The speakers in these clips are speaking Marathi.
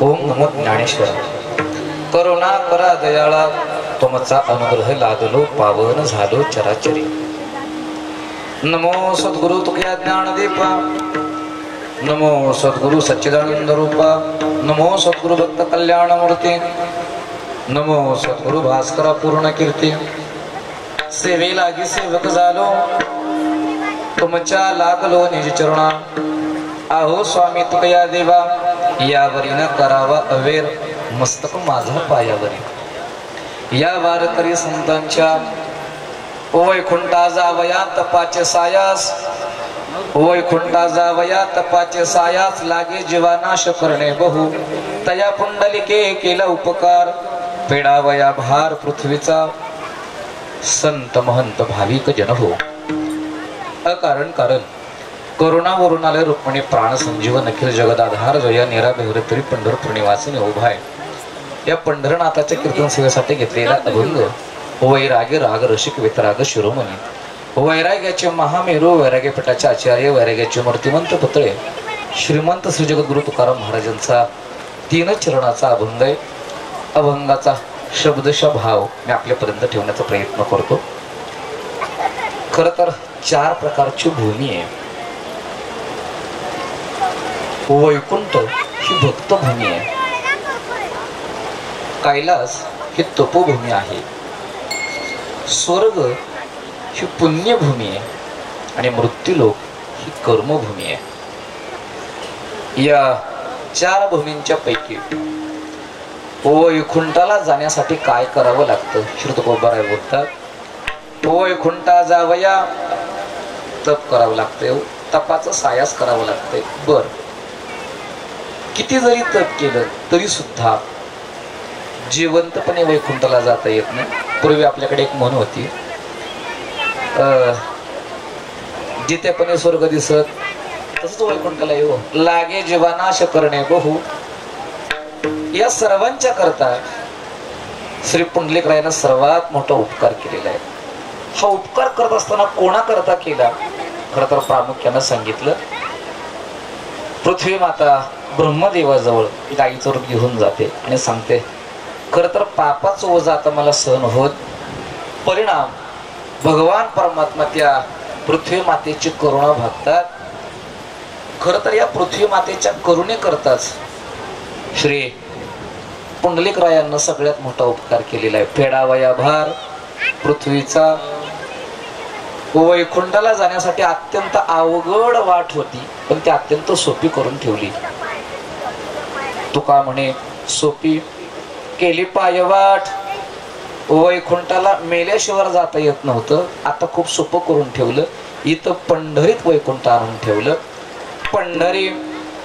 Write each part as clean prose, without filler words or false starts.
ओम नमो ज्ञानेश्वर करुणा करा दयाळा तुमचा अनुग्रह लादलो पावन झालो चराचरी। नमो सद्गुरु तुझ्या ज्ञानदीपा नमो सद्गुरु सच्चिदानंद रूपा नमो सद्गुरु भक्त कल्याण मूर्ती नमो सद्गुरु भास्करा पूर्ण कीर्ती। सेवे लागी सेवक झालो तुमच्या लागलो निज चरणा आहो स्वामी तुकया देवा यावरीन करावा अवेर मस्तक माझा पायावरी। या वारकरी संतांच्या वैकुंठा जावया तपाचे सायास वैकुंठा जावया तपाचे सायास लागे जीवानाश करणे बहु तया पुंडलिके केला उपकार फेडावया भार पृथ्वीचा संत महंत भाविक जन हो। अकारण कारण करुणावरून आले रुक्मिणी प्राण संजीव नखिल जगदाधार जया निरा बेहरतरी पंढरपूर निवासी उभाय। या पंढरनाथाच्या कीर्तन सेवेसाठी घेतलेला अभंग वैराग्य राग रसिक वितराग शिरोमणी। वैराग्याचे महामेरू वैराग्यपीठाचे आचार्य वैराग्याचे मूर्तिमंत पुतळे श्रीमंत श्री जगद्गुरु तुकाराम महाराजांचा 3 चरणाचा अभंग आहे। अभंगाचा शब्दशः भाव मी आपल्यापर्यंत ठेवण्याचा प्रयत्न करतो। खर तर 4 प्रकारची भूमी आहे। वैकुंठ ही भक्तभूमी आहे, कैलास ही तपोभूमी आहे, स्वर्ग ही पुण्यभूमी आहे आणि मृत्यूलोक ही कर्मभूमी आहे। या 4 भूमींच्या पैकी वैकुंठाला जाण्यासाठी काय करावं लागतं? श्री तुकोबाराय बोलतात वैकुंठा जावया तप करावं लागतंय, तपाचं सायास करावं लागतंय। बर किती जरी तप केलं तरी सुद्धा जिवंतपणे वैकुंठाला जाता येत नाही। पूर्वी आपल्याकडे एक म्हण होती जितेपणे स्वर्ग दिसत तसंच वैकुंठाला येऊ लागे जीवानाश करणे बहु। या सर्वांच्या करता श्री पुंडलिकरायानं सर्वात मोठा उपकार केलेला आहे। हा उपकार करत असताना कोणाकरता केला? खरं तर प्रामुख्यानं सांगितलं पृथ्वी माता ब्रह्मदेवाजवळ गाईचं रूप घेऊन जाते आणि सांगते खरं तर पापाचं ओझं आता मला सहन होत। परिणाम भगवान परमात्मा त्या पृथ्वी मातेची करुणा भागतात। खरं तर या पृथ्वी मातेच्या करुणे करताच श्री पुंडलिकरायांना सगळ्यात मोठा उपकार केलेला आहे। फेडावया भार पृथ्वीचा। वैकुंठाला जाण्यासाठी अत्यंत अवघड वाट होती पण ती अत्यंत सोपी करून ठेवली। तुका म्हणे सोपी केली पायवाट। वैकुंठाला मेल्याशिवाय जाता येत नव्हतं, आता खूप सोपं करून ठेवलं। इथं पंढरीत वैकुंठ आणून ठेवलं। पंढरी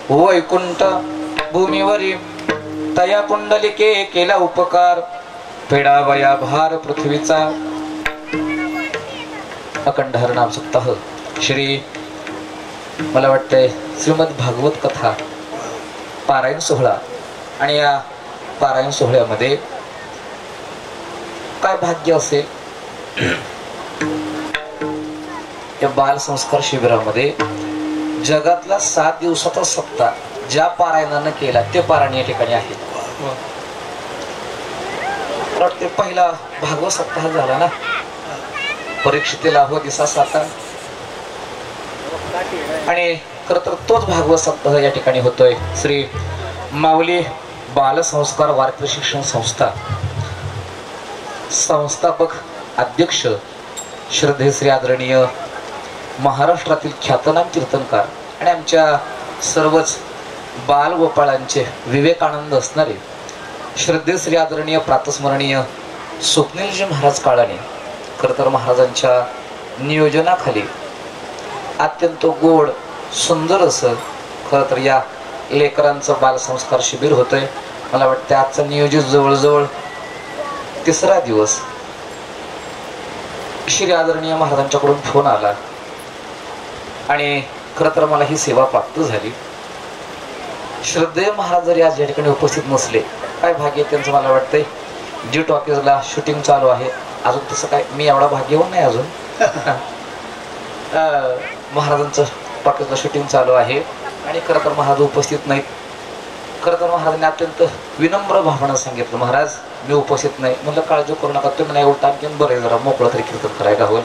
वैकुंठ भूमीवरी तया पुंडलिके केला उपकार फेडावया भार पृथ्वीचा। अखंड हरिनाम सप्ताह श्री मला वाटतंय श्रीमद भागवत कथा पारायण सोहळा आणि या पारायण सोहळ्यामध्ये काय भाग्य असेल या बाल संस्कार शिबिरामध्ये जगातला 7 दिवसाचा सप्ताह ज्या पारायणानं केला ते पारायण या ठिकाणी आहे। ते पहिला भागवत सप्ताह झाला ना परीक्षेला हो दिसा साता आणि खर तर तोच भागवत सप्ताह या ठिकाणी होतोय। श्री माऊली बाल संस्कार वारकरी शिक्षण संस्था संस्थापक अध्यक्ष श्रद्धे श्री आदरणीय महाराष्ट्रातील ख्यातनाम कीर्तनकार आणि आमच्या सर्वच बाल गोपाळांचे विवेकानंद असणारे श्रद्धे श्री आदरणीय प्रातस्मरणीय स्वप्नीलजी महाराज काळाने खरं तर महाराजांच्या नियोजनाखाली अत्यंत गोड सुंदर असं खरं तर या लेकरांचं बालसंस्कार शिबिर होतंय। मला वाटतं आजचं नियोजित जवळजवळ 3रा दिवस। श्री आदरणीय महाराजांच्याकडून फोन आला आणि खरं तर मला ही सेवा प्राप्त झाली। श्रद्धेय महाराज जरी आज या ठिकाणी उपस्थित नसले काय भाग्य त्यांचं। मला वाटतंय जी टॉकीजला शूटिंग चालू आहे अजून तसं काय मी एवढा भाग्यवान नाही अजून महाराजांचं टॉकीजला शूटिंग चालू आहे आणि खरं तर महाराज उपस्थित नाहीत खरं तर महाराजांनी अत्यंत विनम्र भावना सांगितलं, महाराज मी उपस्थित नाही. म्हणलं काळजी करू नका, तुम्ही नाही उलटा आणखीन बरं जरा मोकळं तरी कीर्तन करायला हवं.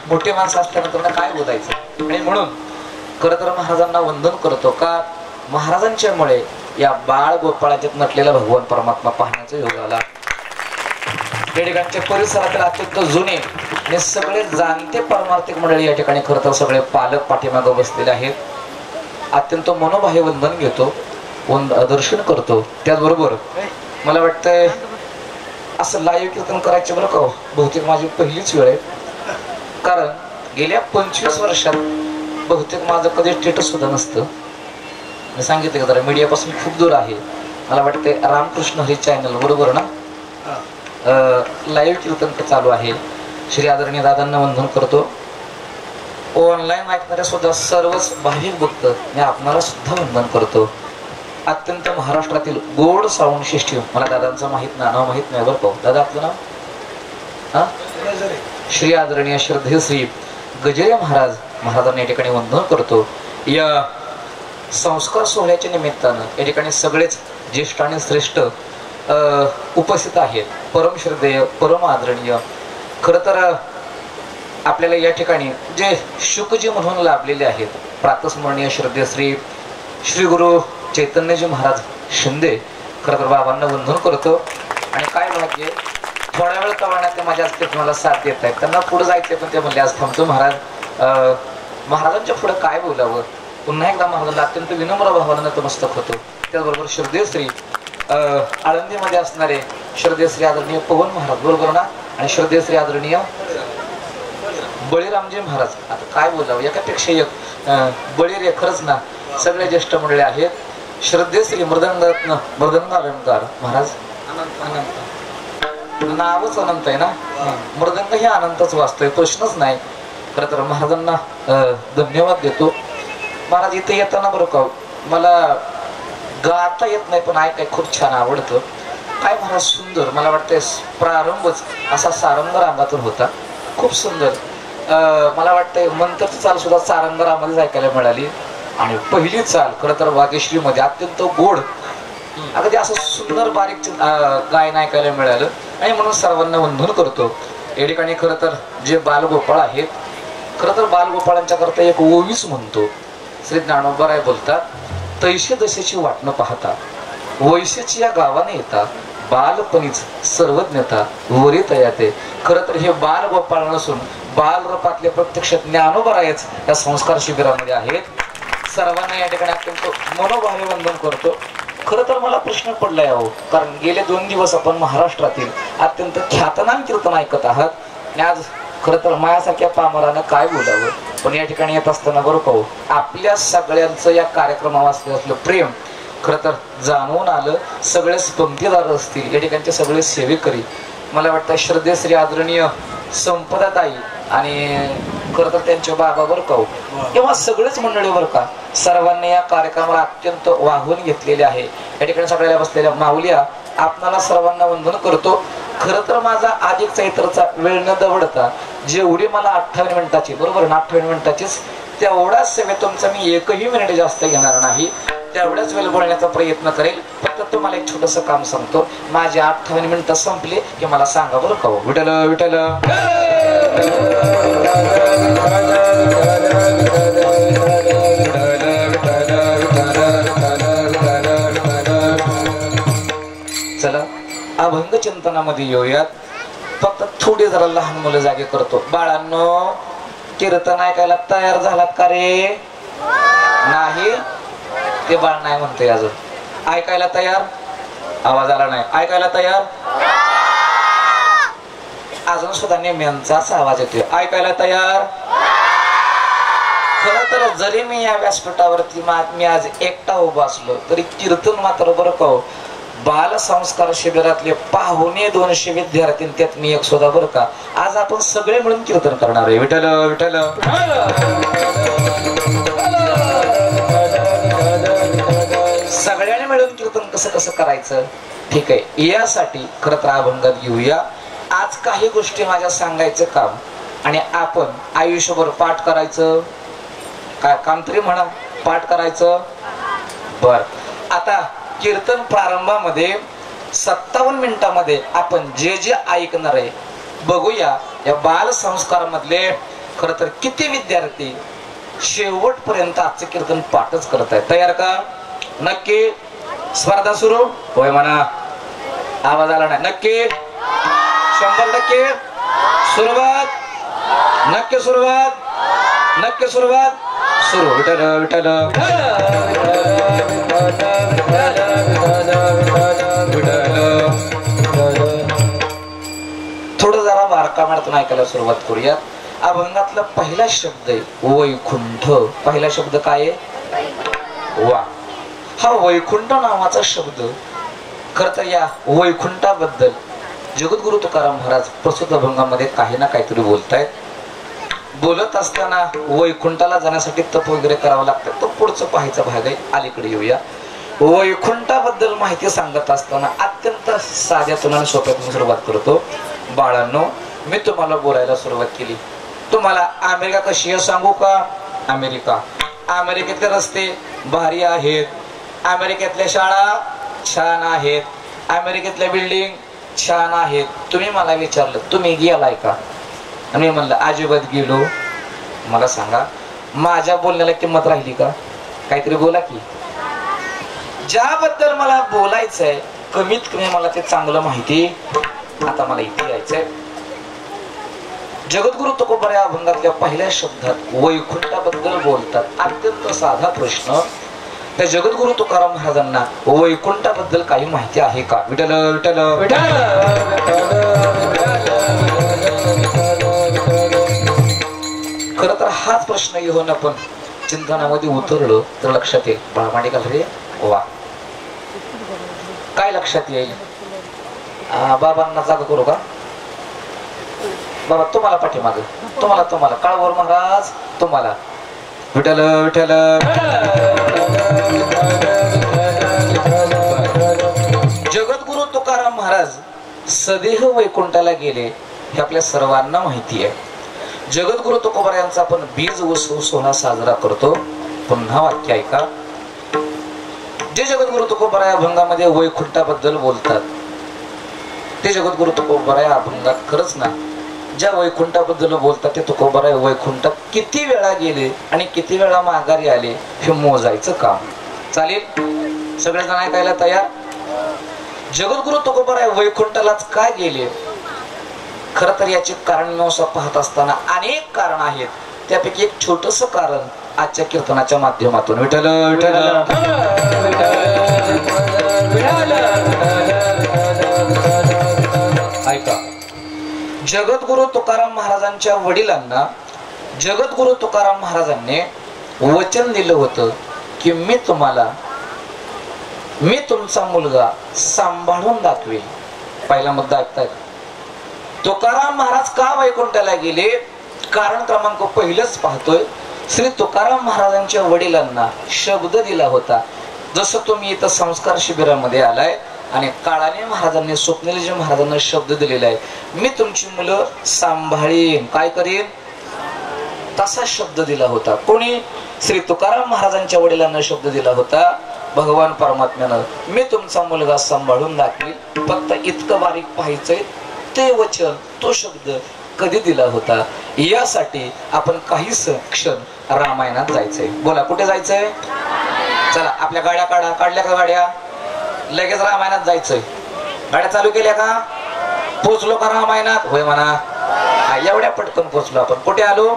मोठी माणसं असल्यानंतर काय बोलायचं. आणि म्हणून खरं तर महाराजांना वंदन करतो का महाराजांच्यामुळे या बाळ गोपाळाच्यात नटलेला भगवान परमात्मा पाहण्याचा योग आला. या ठिकाणच्या परिसरातील अत्यंत जुने आणि सगळे जाणते परमार्थिक मंडळी या ठिकाणी खरं तर सगळे पालक पाठीमागं बसलेले आहेत. अत्यंत मनोबाह्य वंदन घेतो, दर्शन करतो. त्याचबरोबर मला वाटतंय असं लाईव्ह कीर्तन करायचे बरं का, बहुतेक माझी पहिलीच वेळ आहे. कारण गेल्या 25 वर्षात बहुतेक माझं कधी स्टेटस सुद्धा नसतं. मी सांगितलं का जरा मीडियापासून खूप दूर आहे. मला वाटतंय रामकृष्ण हरी चॅनल बरोबर ना, लाईव्ह कीर्तन चालू आहे. श्री आदरणीय दादांना वंदन करतो. ऑनलाईन ऐकणाऱ्या सुद्धा सर्वच भाविक भक्त मी आपणाला सुद्धा वंदन करतो. अत्यंत महाराष्ट्रातील गोड साऊंड सिस्टीम, मला दादांचं नाव माहित नाही बरं का. दादा आपलं नाव? हा, श्री आदरणीय श्रद्धेय श्री गजरे महाराजांना या ठिकाणी वंदन करतो. या संस्कार सोहळ्याच्या निमित्तानं या ठिकाणी सगळेच ज्येष्ठ आणि श्रेष्ठ उपस्थित आहेत. परम श्रद्धेय परम आदरणीय खरं तर आपल्याला या ठिकाणी जे शुकजी म्हणून लाभलेले आहेत, प्रातस्मरणीय श्रद्धेय श्री गुरु चैतन्यजी महाराज शिंदे, खरं तर बाबांना वंदन करतो. आणि काय भाग्य, थोड्या वेळ कळवण्यात ते माझ्या आज मला साथ देत आहेत. त्यांना पुढे जायचंय पण ते म्हणले आज थांबतो महाराज. महाराजांच्या पुढे काय बोलावं. पुन्हा एकदा महाराजांना अत्यंत विनम्र भावानं नतमस्तक होतो. त्याचबरोबर श्रद्धेय श्री आळंदीमध्ये असणारे श्रद्धेय श्री आदरणीय पवन महाराज बरोबर ना, आणि श्रद्धेय श्री आदरणीय बळीरामजी महाराज. आता काय बोलावं, एकापेक्षा एक बळीरे खरंच ना. सगळे ज्येष्ठ मंडळी आहेत. श्रद्धेय श्री मृदंग अलंकार महाराज, नावच अनंत आहे ना, मृदंग हे अनंतच वाचतोय, प्रश्नच नाही. खरं तर महाराजांना धन्यवाद देतो. महाराज इथे येताना बरं का मला गाता येत नाही पण ऐकाय खूप छान आवडतं. काय महाराज सुंदर, मला वाटतंय प्रारंभच असा सारंग रागातून होता, खूप सुंदर. मला वाटतंय मंत्रची चाल सुद्धा सारंग रागामध्येच ऐकायला मिळाली. आणि पहिली चाल खरं तर वागेश्री मध्ये अत्यंत गोड, अगदी असं सुंदर बारीक गायन ऐकायला मिळालं. आणि म्हणून सर्वांना वंदन करतो. या ठिकाणी खरं तर जे बालगोपाळ आहेत, खरं तर बालगोपाळांच्या करता एक ओवीस म्हणतो. श्री ज्ञानोबराय बोलतात, तैशे दशेची वाटणं पाहता वैशेची या गावाने येता, बालपणीच सर्वज्ञता वरी तयाते. खरं तर हे बालगोपाळ नसून बालरूपातले प्रत्यक्ष ज्ञानोबरायच या संस्कार शिबिरामध्ये आहेत. सर्वांना या ठिकाणी अत्यंत मनोभावे वंदन करतो. खरं तर मला प्रश्न पडलाय अहो, कारण गेले 2 दिवस आपण महाराष्ट्रातील अत्यंत ख्यातनाम कीर्तन ऐकत आहात. आणि आज खरं तर माझ्यासारख्या पामरानं काय बोलावं, पण या ठिकाणी येत असताना बरोबर पाहू आपल्या सगळ्यांचं या कार्यक्रमावर असलं प्रेम खरं तर जाणवून आलं. सगळेच पंक्तीदार असतील, या ठिकाणचे सगळे सेवेकरी, मला वाटतं श्रद्धेय श्री आदरणीय संपदाताई आणि खरं तर त्यांच्या बाबा बरं का किंवा सगळेच मंडळी बरं का, सर्वांनी या कार्यक्रमाला अत्यंत वाहून घेतलेले आहे. या ठिकाणी सगळ्या बसलेल्या माऊल्या आपणाला सर्वांना वंदन करतो. खरं तर माझा अधिक चैत्रचा वेळ न दवडता जेवढी मला 58 मिनिटाची बरोबर ना 58 मिनिटाचीच तेवढाच सेवे तुमचा मी एकही मिनिट जास्त घेणार नाही, तेवढ्याच वेळ बोलण्याचा प्रयत्न करेल. फक्त तुम्हाला एक छोटस काम सांगतो, माझी 58 मिनिटं संपली की मला सांगा बरं का. विठ्ठल विठ्ठल चला अभंग चिंतनामध्ये येऊयात. फक्त थोडी जरा लहान मुलं जागे करतो. बाळांनो कीर्तन ऐकायला तयार झालात का रे? नाही, ते बाळ नाही म्हणतोय अजून. ऐकायला तयार? आवाज आला नाही. ऐकायला तयार? अजून सुद्धा नेम्यांचाच आवाज येतोय. ऐकायला तयार? खरं तर जरी मी या व्यासपीठावरती मी आज एकटा उभा असलो तरी कीर्तन मात्र बरं का बाल संस्कार शिबिरातले 250 विद्यार्थी, त्यात मी एक सुद्धा बरं का. आज आपण सगळे मिळून कीर्तन करणार आहे. विठ्ठल विठ्ठल सगळ्यांनी मिळून कीर्तन कसं कसं करायचं ठीक आहे. यासाठी खरं तर अभंगात घेऊया. आज काही गोष्टी माझ्या सांगायचं काम आणि आपण आयुष्यभर पाठ करायचं. काय काम तरी म्हणा, पाठ करायचं. बर आता कीर्तन प्रारंभामध्ये 57 मिनिटांमध्ये आपण जे जे ऐकणार आहे बघूया. या बाल संस्कार मधले खर तर किती विद्यार्थी शेवटपर्यंत आजचे कीर्तन पाठच करत आहेत. तयार का? नक्की. स्पर्धा सुरू होय म्हणा. आवाज आला नाही. नक्की 100% सुरुवात. नक्की सुरुवात. नक्की सुरुवात. सुरू. विठ्ठल विठ्ठल थोडं जरा बारकाव्यातून ऐकायला सुरुवात करूया. अभंगातला पहिला शब्द आहे वैकुंठ. पहिला शब्द काय आहे? वा. हा वैकुंठ नावाचा शब्द खर तर या वैकुंठाबद्दल जगद्गुरु तुकाराम महाराज प्रस्तुत अभंगामध्ये काही ना काहीतरी बोलतायत. बोलत असताना वैकुंठाला जाण्यासाठी तप वगैरे करावं लागतं. तो पुढचं पाहायचा भाग आहे. अलीकडे येऊया. वैकुंठाबद्दल माहिती सांगत असताना अत्यंत साध्यातून आणि सोप्यातून सुरुवात करतो. बाळांनो, मी तुम्हाला बोलायला सुरुवात केली. तुम्हाला अमेरिका कशी आहे सांगू का? अमेरिकेतले रस्ते भारी आहेत. अमेरिकेतल्या शाळा छान आहेत. अमेरिकेतल्या बिल्डिंग छान आहेत. तुम्ही मला विचारलं तुम्ही गेलाय का? आणि मी म्हणलं अजिबात गेलो. मला सांगा माझ्या बोलण्याला किंमत राहिली का? काहीतरी बोला की. ज्याबद्दल मला बोलायचंय कमीत कमी मला ते चांगलं माहिती. आता मला इथे यायचंय. जगद्गुरु तुकोबा या अभंगातल्या पहिल्या शब्दात वैकुंठाबद्दल बोलतात. अत्यंत साधा प्रश्न. त्या जगद्गुरु तुकाराम महाराजांना वैकुंठाबद्दल काही माहिती आहे का? विठ्ठल विठ्ठल खर तर हाच प्रश्न घेऊन आपण चिंतनामध्ये उतरलो तर लक्षात येईल. प्रामाणिक रे वा. काय लक्षात येईल? बाबांना जागा करू का? बाबा तुम्हाला पाठीमाग तुम्हाला काळवर महाराज तुम्हाला विठ्ठल विठ्ठल जगद्गुरु तुकाराम महाराज सदेह वैकुंठाला गेले हे आपल्या सर्वांना माहिती आहे. जगद्गुरु तुकोबा यांचा आपण बीज उत्सव सोहळा साजरा करतो. पुन्हा वाक्य ऐका. जे जगद्गुरु तुकोबा या अभंगामध्ये वैकुंठाबद्दल बोलतात ते जगद्गुरु तुकोबा या अभंगात खरंच ना ज्या वैकुंठाबद्दल बोलतात ते तुकोबा वैकुंठात किती वेळा गेले आणि किती वेळा माघारी आले हे मोजायचं काम. चालेल? सगळेजण ऐकायला तयार? जगद्गुरु तुकोबा वैकुंठालाच काय गेले? खर तर याचे कारण मीमांसा पाहत असताना अनेक कारण आहेत. त्यापैकी एक छोटस कारण आजच्या कीर्तनाच्या माध्यमातून विठ्ठल विठ्ठल ऐका. जगद्गुरु तुकाराम महाराजांच्या वडिलांना जगद्गुरु तुकाराम महाराजांनी वचन दिलं होतं की मी तुमचा मुलगा सांभाळून दाखवेल. पहिला मुद्दा ऐकताय. तुकाराम महाराज का वैकुंठाला गेले? कारण क्रमांक पहिलंच पाहतोय. श्री तुकाराम महाराजांच्या वडिलांना शब्द दिला होता. जसं तुम्ही इथं संस्कार शिबिरामध्ये आलाय आणि काळाने महाराजांनी स्वप्नीलजी महाराजांना शब्द दिलेला आहे मी तुमची मुलं सांभाळीन. काय करीन? तसा शब्द दिला होता. कोणी? श्री तुकाराम महाराजांच्या वडिलांना शब्द दिला होता भगवान परमात्म्यानं मी तुमचा मुलगा सांभाळून दाखवील. फक्त इतकं बारीक पाहायचंय ते वचन तो शब्द कधी दिला होता यासाठी आपण काही क्षण रामायणात जायचंय. बोला कुठे जायचंय? चला आपल्या गाड्या काढल्या का? गाड्या लगेच रामायणात जायचंय. गाड्या चालू केल्या का? पोचलो का रामायणात? होय म्हणा. एवढ्या पटकन पोचलो आपण. कुठे आलो?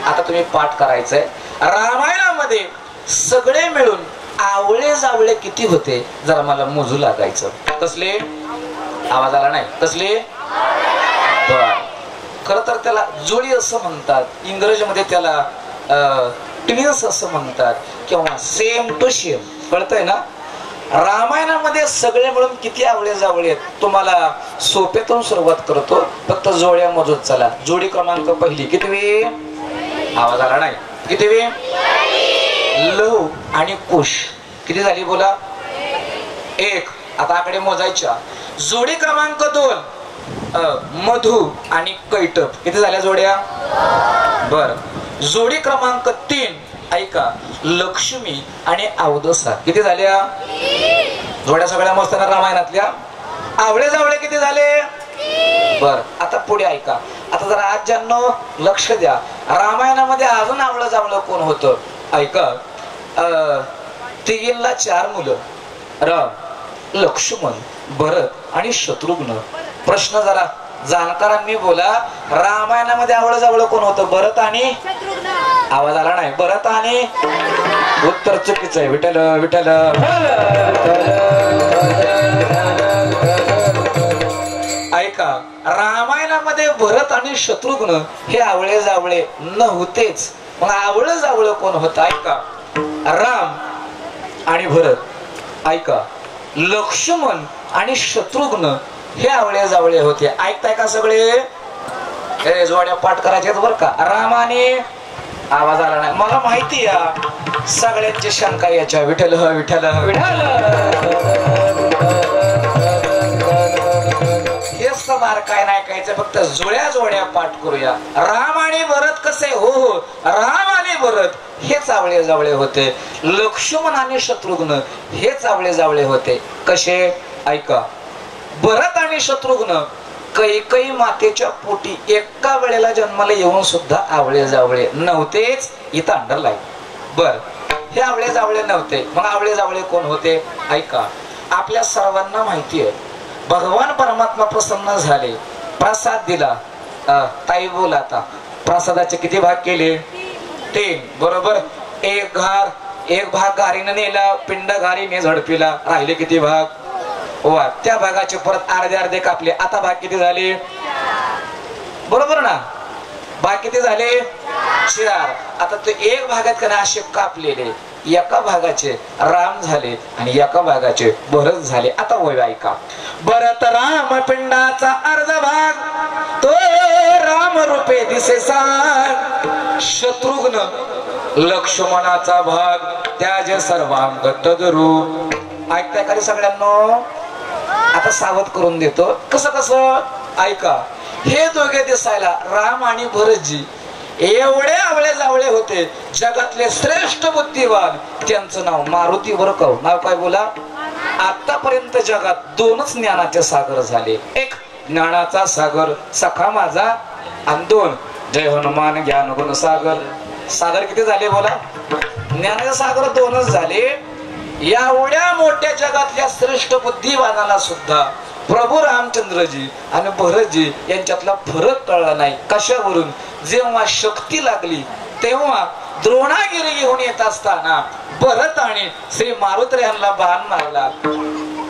आता तुम्ही पाठ करायचंय. रामायणामध्ये सगळे मिळून आवळे जावळे किती होते जरा मला मोजू लागायचं. कसले? आवाज आला नाही. कसले? बर. खर तर त्याला जोडी असं म्हणतात. इंग्रजीमध्ये त्याला ट्विन्स असं म्हणतात किंवा सेम टू सेम. कळतंय ना? रामायणामध्ये सगळे मिळून किती आवळे जावळे आहेत तुम्हाला सोप्यातून सुरुवात करतो. फक्त जोड्या मोजत चला. जोडी क्रमांक पहिली कितवी? आवाज आला नाही. कितवी? लव आणि कुश. किती झाली बोला? एक. आता आकडे मोजायच्या. जोडी क्रमांक 2 मधु आणि कैटप. किती झाल्या जोड्या? बर. जोडी क्रमांक 3 ऐका लक्ष्मी आणि अवदसा. किती झाल्या? जोड्या सगळ्या मस्त ना रामायणातल्या. आवळे जावळे किती झाले? बर, आता पुढे ऐका. आता जरा आज्यांनो लक्ष द्या. रामायणामध्ये अजून आवळं जावळं कोण होतं? ऐका. तिघींना 4 मुलं, राम, लक्ष्मण, भरत आणि शत्रुघ्न. प्रश्न जरा जाणकारांनी बोला, रामायणामध्ये आवळं जावळं कोण होतं? भरत आणि आवाज आला नाही. भरत आणि उत्तर चुकीचं आहे. विठ्ठल विठ्ठल. ऐका, रामायणामध्ये भरत आणि शत्रुघ्न हे आवळे जावळे नव्हतेच. मग आवळं जावळं कोण होतं? ऐका, राम आणि भरत. ऐका, लक्ष्मण आणि शत्रुघ्न हे आवळे जावळे होते. ऐकताय का सगळे? जोड्या पाठ करायचे बर का. राम आणि आवाज आला नाही. मला माहिती आहे सगळ्यांची शंका याच्या. विठ्ठल विठ्ठल विठ्ठल. हेच बार काय नाही ऐकायचं, फक्त जोड्या जोड्या पाठ करूया. राम आणि भरत कसे? हो हो, राम आणि भरत हेच आवळे जावळे होते. लक्ष्मण आणि शत्रुघ्न हेच आवळे जावळे होते. कसे? ऐका, भरत आणि शत्रुघ्न कैकेयी मातेच्या पोटी एका वेळेला जन्माला येऊन सुद्धा आवळे जावळे नव्हतेच. इथं अंडरलाईन. बर, हे आवळे जावळे नव्हते. मग आवळे जावळे कोण होते? ऐका, आपल्या सर्वांना माहिती आहे भगवान परमात्मा प्रसन्न झाले, प्रसाद दिला. ताई बोल आता, प्रसादाचे किती भाग केले? 3. बरोबर. एक भाग गारीने नेला, पिंड गारीने झडपिला. राहिले किती भाग? वा, त्या भागाचे परत अर्धे अर्धे कापले. आता भाग किती झाले? बरोबर ना? भाग किती झाले? 4. आता ते एक भागात का असे कापलेले, एका भागाचे राम झाले आणि एका भागाचे भरत झाले. आता होय ऐका. भरत राम पिंडाचा अर्ध भाग तो राम रूपे दिसे सांग. शत्रुघ्न लक्ष्मणाचा भाग त्याज सर्वांग तदरू. ऐकताय का सगळ्यांनो? आता सावध करून देतो. कसं कसं? ऐका, हे दोघे दिसायला राम आणि भरतजी एवढे आवळे जावळे होते. जगातले श्रेष्ठ बुद्धिवान, त्यांचं नाव मारुती. बरं का? नाव काय बोला? आतापर्यंत जगात 2च ज्ञानाचे सागर झाले. एक ज्ञानाचा सागर सखा माझा, आणि 2 जय हनुमान ज्ञान गुण सागर. सागर किती झाले बोला? ज्ञानाचे सागर 2च झाले. एवढ्या मोठ्या जगातल्या श्रेष्ठ बुद्धिवानाला सुद्धा प्रभू रामचंद्रजी आणि भरतजी यांच्यातला फरक कळला नाही. कशावरून? जेव्हा शक्ती लागली तेव्हा द्रोणागिरी घेऊन येत असताना भरत आणि श्री मारुतरायांना बाण मारला.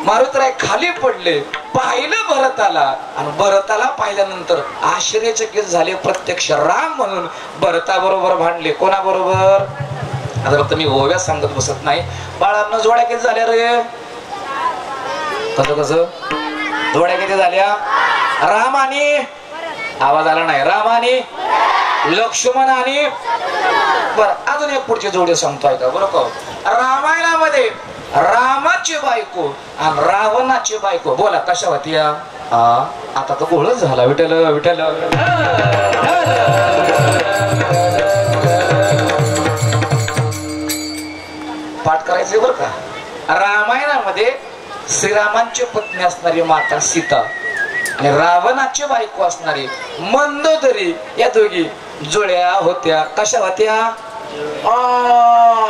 मारुतराय खाली पडले. पाहिलं भरताला, आणि भरताला पाहिल्यानंतर आश्चर्यचकित झाले. प्रत्यक्ष राम म्हणून भरताबरोबर भांडले. कोणाबरोबर? आता फक्त मी ओव्या सांगत बसत नाही. बाळांना जोड्या किती झाल्या रे? कसं जोड्या किती झाल्या? राम आणि आवाज आला नाही. राम आणि लक्ष्मण आणि बर, अजून एक पुढची जोडी सांगतो ऐका. बरं का? रामायणामध्ये रामाची बायको आणि रावणाची बायको बोला कशा होत्या? आता तर गोळच झाला. विठ्ठल विठ्ठल. पाठ करायचे बरं का. रामायणामध्ये श्रीरामांची पत्नी असणारी माता सीता आणि रावणाची बायको असणारी मंदोदरी या दोघी जुळ्या होत्या. कशा होत्या?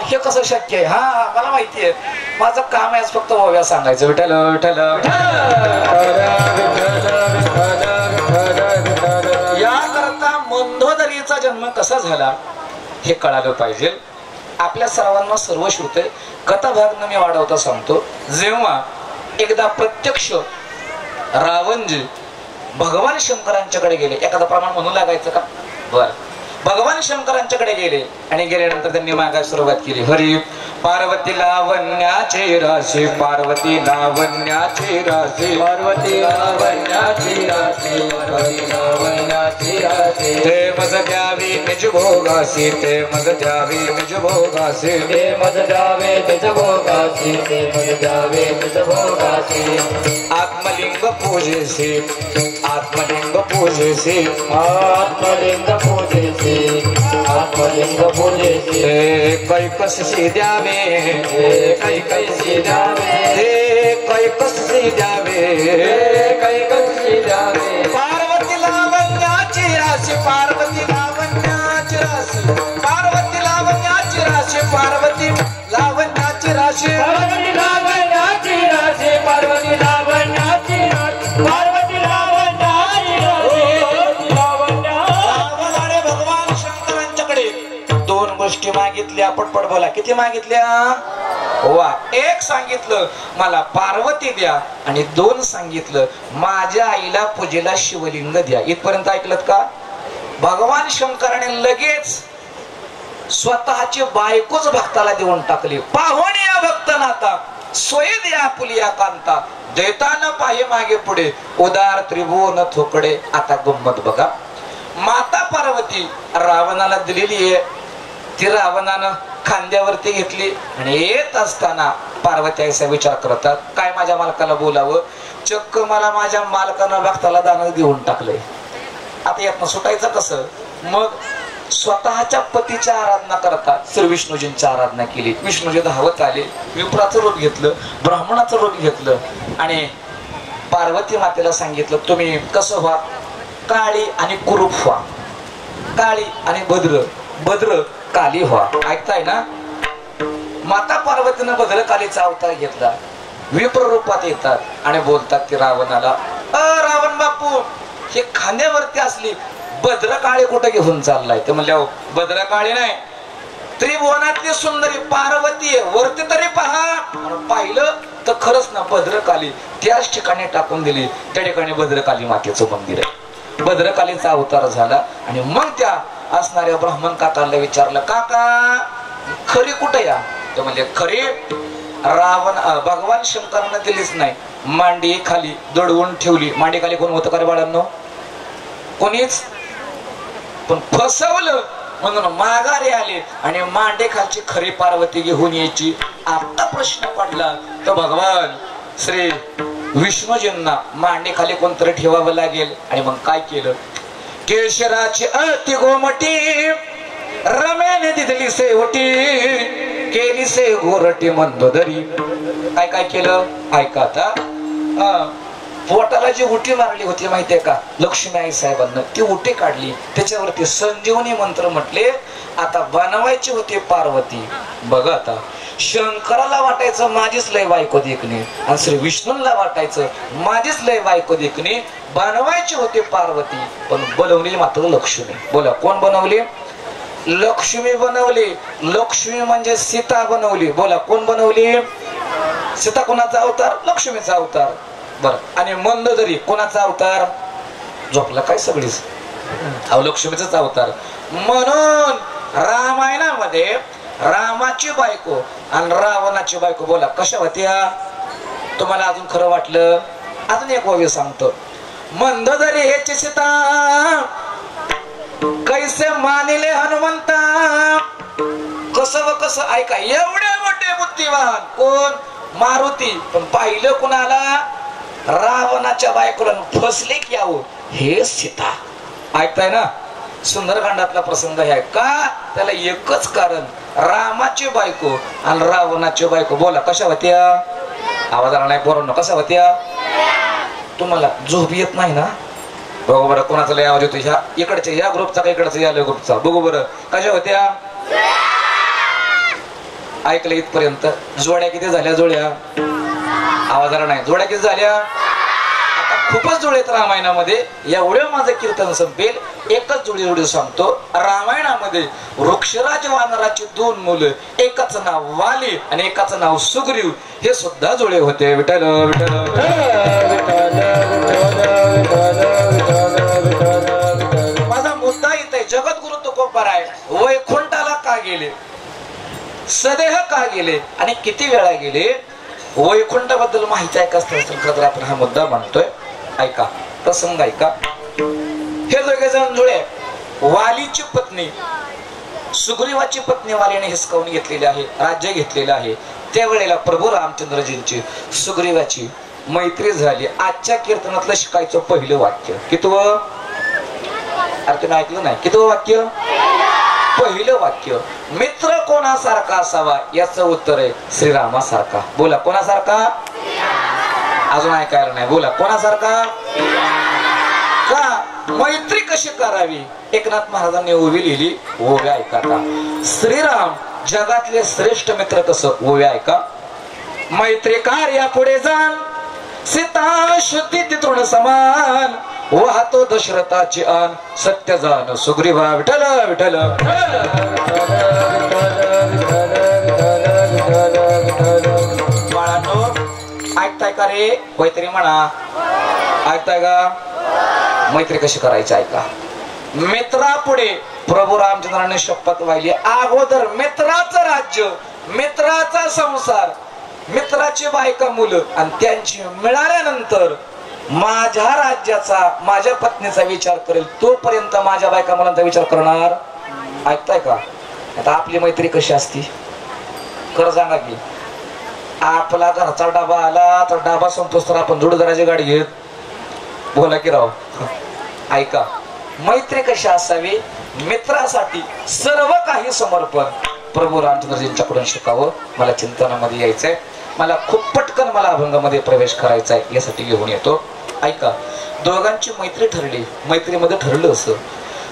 हे कसं शक्य आहे? हा, मला माहिती आहे. माझं काम आहे फक्त ओव्या सांगायचं. विठ्ठल विठ्ठल. याकरता मंदोदरीचा जन्म कसा झाला हे कळालं पाहिजे. आपल्या सर्वांना सर्व श्रुते कथाभाग मी वाढवता सांगतो. जेव्हा एकदा प्रत्यक्ष रावणजी भगवान शंकरांच्याकडे गेले. एखादा प्रमाण म्हणू लागायचं का? बर, भगवान शंकरांच्याकडे गेले आणि गेल्यानंतर त्यांनी मागायला सुरुवात केली. हरी पार्वती लावण्याचे राशी, पार्वती लावण्याचे राशी, पार्वती लावण्याचे राशी, पार्वती लावण्याचे राशी. ते मज द्यावे निज भोगासी, ते मज द्यावे निज भोगासी, ते मज द्यावे निज भोगासी, ते मज द्यावे निज भोगासी. आत्मलिंग पूजेसी, आत्मलिंग पूजेसी, आत्मलिंग पूजेसी. रामलिंग पूजेचे कैकसी द्यावे कैकसी द्यावे कैकसी द्यावे कैकसी द्यावे पार्वती लावण्याची राशी पार्वती लावण्याची राशी पार्वती लावण्याची राशी पार्वती लावण्याची राशी पार्वती लावण्याची राशी पार्वती लावण्याची राशी पार्वती लावण्याची राशी रावणाने भगवान शंकरांच्याकडे दोन गोष्टी मागितल्या. पटपट बोला, किती मागितल्या? वा, एक सांगितलं मला पार्वती द्या आणि दोन सांगितलं माझ्या आईला पूजेला शिवलिंग द्या. इथपर्यंत ऐकलत का? भगवान शंकराने लगेच स्वतःची बायकोच भक्ताला देऊन टाकली. पाहुणे या भक्तनाथा सोयी द्या पुलिया कांता देताना पाहे मागे पुढे उदार त्रिभुवन थोकडे. आता गंमत बघा, माता पार्वती रावणाला दिलेली आहे. ती रावणानं खांद्यावरती घेतली आणि येत असताना पार्वती असा विचार करतात काय माझ्या मालकाला बोलावं. चक्क मला माझ्या मालकानं भक्ताला दान देऊन टाकलंय. आता यातनं सुटायचं कसं? मग स्वतःच्या पतीच्या आराधना करतात श्री विष्णूजींची आराधना केली. विष्णूजी धावत आले, विप्राचं रूप घेतलं, ब्राह्मणाचं रूप घेतलं आणि पार्वती मातेला सांगितलं तुम्ही कसं व्हा, काळी आणि कुरूप व्हा, काळी आणि भद्र, भद्र काली व्हा. ऐकताय ना? माता पार्वतीनं भद्रकालीचा अवतार घेतला, विप्र रूपात येतात आणि बोलतात ते रावणाला, रावण बापू हे खांद्यावरती असली भद्रकाळी कुठे घेऊन चाललाय? ते म्हणले भद्रकाळी नाही, त्रिभुवनातली सुंदरी पार्वती आहे, वरती तरी पहा. पाहिलं तर खरंच ना भद्रकाली त्याच ठिकाणी टाकून दिली. त्या ठिकाणी भद्रकाली मातेचं मंदिर आहे. भद्रकालीचा अवतार झाला आणि मग त्या असणाऱ्या ब्राह्मण काकाला विचारलं काका खरी कुठे या? ते म्हणले खरी रावण भगवान शंकरानं दिलीच नाही, मांडी खाली दडवून ठेवली. मांडी खाली कोण होतं का रे बाळांनो? कोणीच. पण फसवलं म्हणून माघारी आले आणि मांडे खालची खरी पार्वती घेऊन यायची. आता प्रश्न पडला तर भगवान श्री विष्णूजींना मांडे खाली कोणतरी ठेवावं लागेल. आणि मग काय केलं? केशराची अति गोमटी रमेने दिदली सेवटी केली से गोरटी मंदोदरी. काय काय केलं ऐका आता. पोटाला जी उटी मारली होती माहितीये का लक्ष्मी आई साहेबांना, ती उटी काढली, त्याच्यावरती संजीवनी मंत्र म्हटले. आता बनवायची होती पार्वती. बघा आता शंकराला वाटायचं माझीच लय बायको देखणी आणि श्री विष्णूला वाटायचं माझीच लय बायको देखणी. बनवायची होती पार्वती पण बनवली मात्र लक्ष्मी. बोला कोण बनवली? लक्ष्मी बनवली. लक्ष्मी म्हणजे सीता बनवली. बोला कोण बनवली? सीता कोणाचा अवतार? लक्ष्मीचा अवतार. बर, आणि मंदोदरी कोणाचा अवतार? झोपला काय सगळीच? लक्ष्मीचाच अवतार. म्हणून रामायणामध्ये रामाची बायको आणि रावणाची बायको बोला कशा होत्या? तुम्हाला अजून खरं वाटलं? अजून एक वाक्य सांगतो. मंदोदरी हेची सीता कैसे मानिले हनुमंता. कसं व कसं ऐका, एवढे मोठे बुद्धिवान कोण? मारुती. पण पाहिलं कुणाला? रावणाच्या बायकोला. फसले की आहो हे सीता. ऐकताय ना? सुंदरकांडातला प्रसंग आहे का? त्याला एकच कारण, रामाची बायको आणि रावणाची बायको. बोला कशा होत्या? आवाज आला नाही पोरांनो. कशा होत्या? तुम्हाला झोप येत नाही ना? बघू बरं कोणाचा लय आवाज येतो. ह्या इकडच्या या ग्रुपचा का इकडचा या ग्रुपचा? बघू बरं कशा होत्या? ऐकलं इथपर्यंत? जोड्या किती झाल्या? जोड्या आवाज आला नाही. जोड्या किती झाल्या? आता खूपच जोडे आहेत रामायणामध्ये. एवढं माझं कीर्तन संपेल. एकच जोडी सांगतो. रामायणामध्ये वृक्षराज वानराची दोन मुलं, एकाचं नाव वाली आणि एकाचं नाव सुग्रीव, हे सुद्धा जोडे होते. विठ्ठल विठ्ठल माझा मुद्दा इथे जगद्गुरु तुकोबाराय वैकुंठाला का गेले, सदेह का गेले आणि किती वेळा गेले? वैकुंठाबद्दल माहिती आहे का? तर आपण हा मुद्दा मांडतोय. ऐका प्रसंग ऐका. हे दोघे जण जुळे. वालीची पत्नी सुग्रीवाची पत्नी वालीने हिसकावून घेतलेली आहे, राज्य घेतलेलं आहे. त्यावेळेला प्रभू रामचंद्रजींची सुग्रीवाची मैत्री झाली. आजच्या कीर्तनातलं शिकायचं पहिलं वाक्य कितवं? अरे तुम्ही ऐकलं नाही? कितवं वाक्य? पहिलं वाक्य मित्र कोणासारखा असावा याचं उत्तर आहे श्रीरामासारखा. बोला कोणासारखा? अजून ऐकायला नाही. बोला कोणासारखा? का मैत्री कशी करावी एकनाथ महाराजांनी ओवी लिहिली. ओव्या ऐका का. श्रीराम जगातले श्रेष्ठ मित्र कसं. ओव्या ऐका. मैत्री कार्या पुढे जाण सीता शुद्धी तृण समान वाहतो दशरथाची आन सत्य जाण सुग्रीवा विठ्ठल विठ्ठल. बाळांनो ऐकताय का रे? मैत्री म्हणा. ऐकताय का? मैत्री कशी करायची ऐका. मित्रापुढे प्रभू रामचंद्राने शपथ वाहिली. अगोदर मित्राचं राज्य, मित्राचा संसार, मित्राची बायका मुलं आणि त्यांची मिळाल्यानंतर माझ्या राज्याचा माझ्या पत्नीचा विचार करेल. तोपर्यंत माझ्या बायका मुलांचा विचार करणार. ऐकताय का? आता आपली मैत्री कशी असती खरं सांगा की. आपला घरचा डबा आला तर डबा संपोस तर आपण जोडदाराची गाडी घेत. बोला की राव. ऐका मैत्री कशी असावी. मित्रासाठी सर्व काही समर्पण प्रभू रामचंद्रजींच्याकडून शिकावं. मला चिंतनामध्ये यायचंय. मला खूप पटकन मला अभंगामध्ये प्रवेश करायचा आहे यासाठी घेऊन येतो. ऐका दोघांची मैत्री ठरली. मैत्रीमध्ये ठरलं असं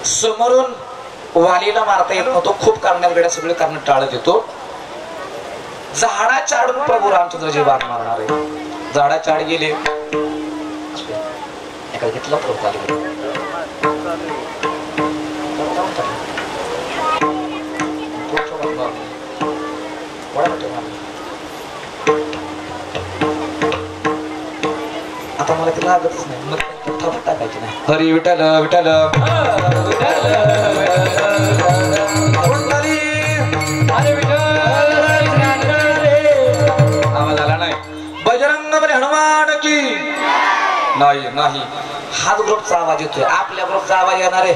समोरून वालीला मारता येत नव्हतो. खूप कारणात सगळे कारण टाळत येतो. झाडाच्या आडून प्रभू रामचंद्रजी बाण मारणार आहे. झाडाच्या आड गेले. घेतला प्रभू आले. आता मला ती लागतच नाही. मग टाकायची नाही. हरी विठ्ठल विठ्ठल आवाज आला नाही. बजरंग बली हनुमान की नाही. नाही हाच ग्रुपचा आवाज येतोय. आपल्या ग्रुपचा आवाज येणार आहे.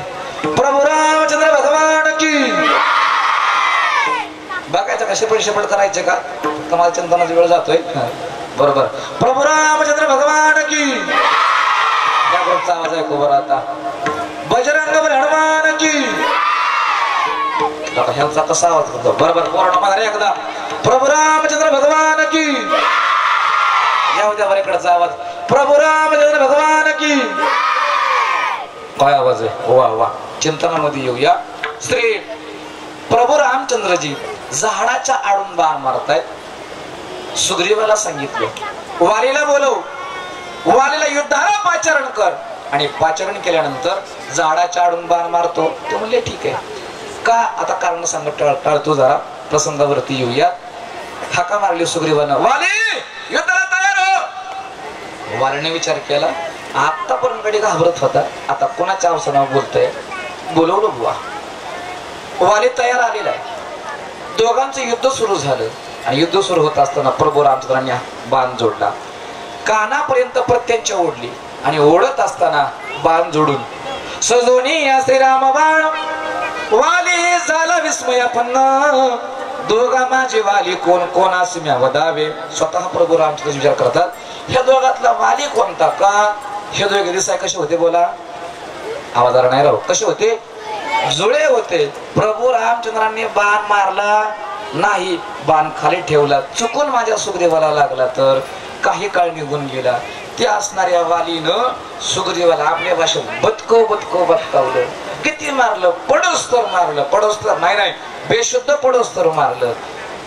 प्रभू रामचंद्र भगवान की. बघायचं कसे पैसे पड करायचे का. तुम्हाला चिंतनाचा वेळ जातोय. बरोबर. प्रभू रामचंद्र भगवान की. या ग्रुपचा आवाज ऐकू बरं आता. बजरंग बली हनुमान की. ह्यांचा कसा आवाज करतो. बरोबर. पूर्ण म्हणाले एकदा. प्रभू रामचंद्र भगवान की. या उद्या बरेकडचा आवाज. प्रभू रामचंद्र भगवान की. काय आवाज आहे. वा वा. चिंतनामध्ये येऊया. श्री प्रभू रामचंद्रजी झाडाच्या आडून बाण मारतायत. सुग्रीवाला सांगितलं वालीला बोलव. वालीला युद्धाला पाचारण कर. आणि पाचारण केल्यानंतर झाडाच्या आडून बाण मारतो. ते म्हणले ठीक आहे. का आता कारण सांगत टाळतो. जरा प्रसंगावरती येऊया. हाका मारली सुग्रीवानं. वाली युद्धाला तयार हो. वालीने विचार केला आतापर्यंत कडे घाबरत होता. आता कोणाच्या अवसरावर बोलतोय. बोलवलं बुवा. वाली तयार आलेला आहे. दोघांचं युद्ध सुरू झालं. आणि युद्ध सुरू होत असताना प्रभू रामचंद्रांनी बाण जोडला. कानापर्यंत प्रत्यंच ओढली. आणि ओढत असताना बाण जोडून सजोनी या श्रीराम बाण. वाली झाला विस्मयापन्न. दोघा माझे वाली कोण कोणास म्या वदावे. स्वतः प्रभू रामचंद्र विचार करतात ह्या दोघातला वाली कोणता. का हे दोघे दिसाय कसे होते. बोला आवाज आला नाही राव. कसे होते. जुळे होते. प्रभू रामचंद्रांनी बाण मारला नाही. बाण खाली ठेवला. चुकून माझ्या सुग्रीवाला लागला तर काही काळ निघून गेला. ते असणाऱ्या वालीनं सुग्रीवाला आपल्या भाषेत बतकावलं. किती मारलं. पडोस्तर मारलं. पडोस्तर नाही बेशुद्ध पडोस्तर मारलं.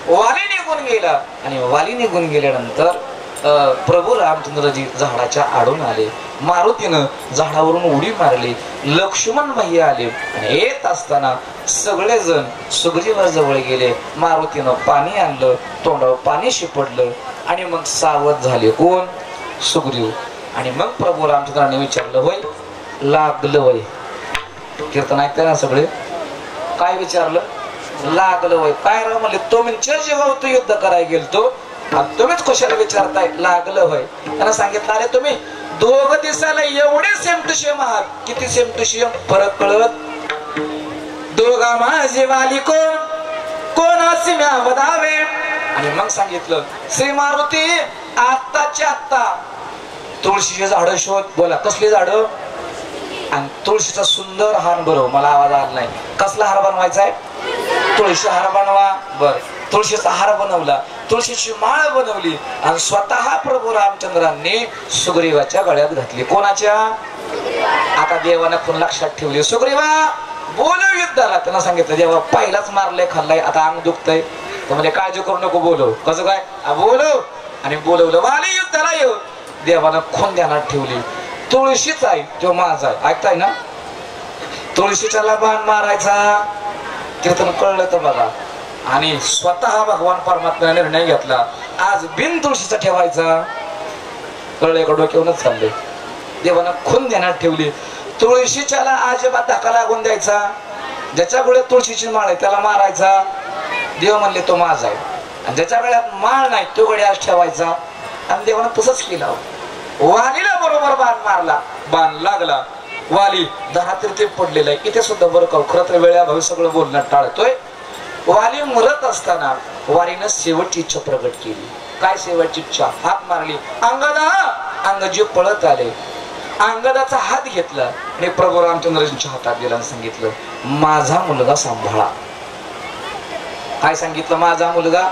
वाली निघून गेला. आणि वाली निघून गेल्यानंतर प्रभू रामचंद्रजी झाडाच्या आडून आले. मारुतीनं झाडावरून उडी मारली. लक्ष्मण भाई आले. आणि येत असताना सगळेजण सुग्रीवाजवळ गेले. मारुतीनं पाणी आणलं. तोंडावर पाणी शिपडलं. आणि मग सावध झाले. कोण. सुग्रीव. आणि मग प्रभू रामचंद्राने विचारलं होय लागलं होय. कीर्तन ऐकताय ना सगळे. काय विचारलं. लागलं होय. काय राव म्हणले. तो म्हणजे जेव्हा तू युद्ध करायला गेलतो तुम्हीच कशाला विचारताय. लागलं होय. त्यांना सांगितलं अरे तुम्ही दोघं दिसायला एवढे सेम टू सेम आहात. किती सेम टू सेम फरक कळत. दोघा माझे वाली कोण कोणाशी म्या वदावे. आणि मग सांगितलं श्री मारुती आत्ताच्या आत्ता तुळशीची झाडं शोध. बोला कसली झाडं. आणि तुळशीचा सुंदर हार बनव. मला आवाज आला नाही. कसला हार बनवायचा आहे. तुळशी हार बनवा. बर, तुळशीचा हार बनवला, तुळशीची माळ बनवली आणि स्वतः प्रभू रामचंद्रांनी सुग्रीवाच्या गळ्यात घातली. कोणाच्या? आता देवानं कोण लक्षात ठेवली, सुग्रीवा बोलव युद्धाला. त्यांना सांगितलं देवा पहिलाच मारलंय खाल्लाय, आता अंग दुखतय, तर म्हणजे काळजी करू नको, बोलव. कसं काय? बोलव. आणि बोलवलं. वाली युद्धाला येऊ. देवानं खून ध्यानात ठेवली. तुळशीच आहे तो माझा आहे. ऐकताय ना? तुळशीच्याला बाण मारायचा कीर्तन कळलं तर बघा. आणि स्वतः भगवान परमात्म्याने निर्णय घेतला आज बिन तुळशीचा ठेवायचा. कळलं का? डोक्यावरच चाललंय. देवानं खून ध्यानात ठेवली. तुळशीच्याला अजिबात धक्का लागून द्यायचा. ज्याच्या गळ्यात तुळशीची माळ आहे त्याला मारायचा. देव म्हणले तो माझा आहे. आणि ज्याच्या गळ्यात माळ नाही तो गळ्या आज ठेवायचा. आणि देवानं तसंच केलं. वालीला बरोबर बाण मारला, बाण लागला. वाली धरातीर्थी पडलेला आहे. इथे सुद्धा बरं का, खरं तर वेळाभावी सगळं बोलणं टाळतोय. वाली मरत असताना वालीनं शेवटची इच्छा प्रगट केली. काय शेवटची इच्छा? हात मारली. अंगदा, अंगजी पळत आले. अंगदाचा हात घेतला आणि प्रभू रामचंद्रांच्या हातात दिला आणि सांगितलं माझा मुलगा सांभाळा. काय सांगितलं? माझा मुलगा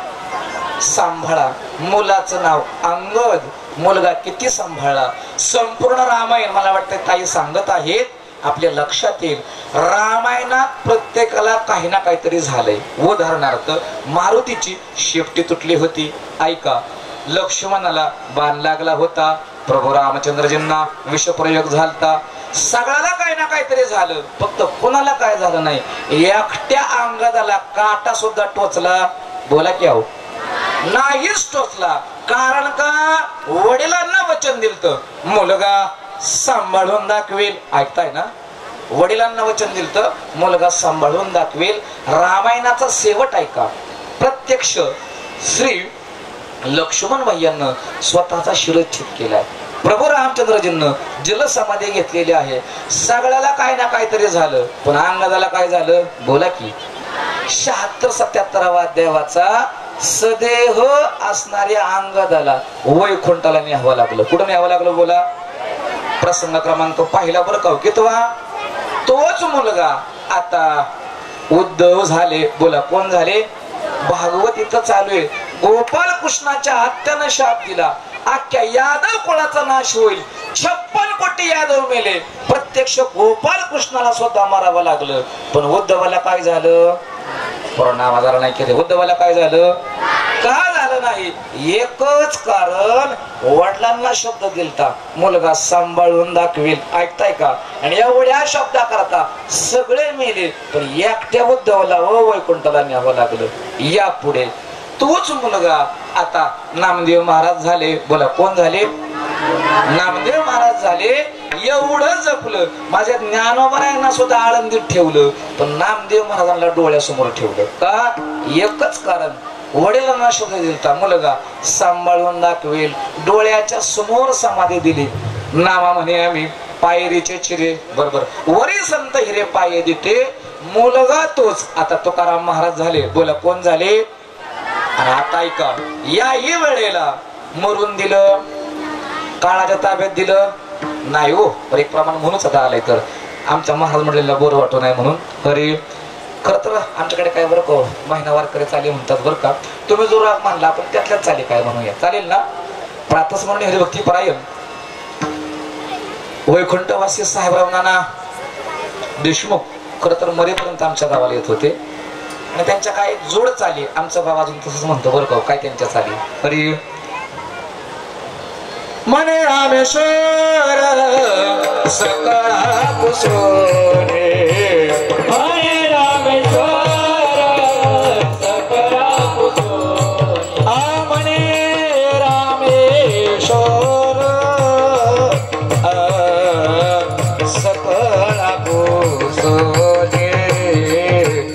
सांभाळा. मुलाचं नाव अंगद. मुलगा किती सांभाळला. संपूर्ण रामायण मला वाटतं ताई सांगत आहेत, आपल्या लक्षात येईल. रामायणात प्रत्येकाला काही ना काहीतरी झालंय. उदाहरणार्थ मारुतीची शेपटी तुटली होती. ऐका, लक्ष्मणाला बाण लागला होता, प्रभू रामचंद्रजींना विषप्रयोग झालता. सगळ्याला काही ना काहीतरी झालं. फक्त कोणाला काय झालं नाही, एकट्या अंगदाला काटा सुद्धा टोचला. बोला की अहो, नाहीच टोचला. कारण का? वडिलांना वचन दिलतं मुलगा सांभाळून दाखवेल. ऐकताय ना? वडिलांना वचन दिलतं मुलगा सांभाळून दाखवेल. रामायणाचा शेवट ऐका. प्रत्यक्ष श्री लक्ष्मण भैयांना स्वतःचा शिरच्छेद केलाय. प्रभू रामचंद्रजींना जलसमाधी घेतलेली आहे. सगळ्याला काही ना काहीतरी झालं, पण अंगदाला काय झालं? बोला की. 76-77 देवाचा सदेह असणाऱ्या अंगदाला वैकुंठाला न्यावं लागलं. कुठं न्यावं लागलं? बोला. प्रसंग क्रमांक पहिला बरं का, कितवा? तोच मुलगा आता उद्धव झाले. बोला, कोण झाले? भागवत इथं चालू आहे. गोपाल कृष्णाच्या हत्यानं शाप दिला. अख्ख्या यादव कुळाचा नाश होईल. 56 कोटी यादव मेले. प्रत्यक्ष गोपाल कृष्णाला सुद्धा मारावं लागलं. पण उद्धवाला काय झालं? पूर्ण आवाजाला नाही केले. उद्धवाला काय झालं? का झालं नाही? एकच कारण, वडिलांना शब्द दिलता मुलगा सांभाळून दाखवेल. ऐकताय का? आणि एवढ्या शब्दा करता सगळे मेले, पण एकट्या उद्धवाला वैकुंठाला न्यावं लागलं. या पुढे तोच मुलगा आता नामदेव महाराज झाले. बोला, कोण झाले? नामदेव महाराज झाले. एवढं जपलं, माझ्या ज्ञानोबरायांना सुद्धा आळंदीत ठेवलं, पण नामदेव महाराजांना डोळ्यासमोर ठेवलं. का? एकच कारण, वडिलांना शब्द दिलता मुलगा सांभाळून दाखवेल. डोळ्याच्या समोर समाधी दिली. नामा म्हणे आम्ही पायरीचे चिरे, बरोबर वरी संत हिरे पाये देते. मुलगा तोच आता तुकाराम महाराज झाले. बोला, कोण झाले? आणि आता ऐका, याही वेळेला मरून दिलं, काळाच्या ताब्यात दिलं नाही हो. एक प्रमाण म्हणूनच आता आलंय. तर आमच्या महाराज मंडळीला बोर वाटू नाही म्हणून. अरे खरं तर आमच्याकडे काय बरं का, महिना वारकरी चाली म्हणतात बरं का. तुम्ही जो राग मानला आपण त्यातल्याच चाली काय म्हणूया, चालेल ना? प्रातस म्हणून हरिभक्ती परायण वैकुंठवासी साहेबराव नाना देशमुख खरं तर मरेपर्यंत आमच्या गावाला येत होते. आणि त्यांच्या काय जोड चाली, आमचा गाव अजून तसंच म्हणतो बरं का. काय त्यांच्या चाली? अरे मने रामेश्वर सकळा कुसोने, मने रामेश्वर सकळा कुसोने, मने रामेश्वर सकळा कुसोने.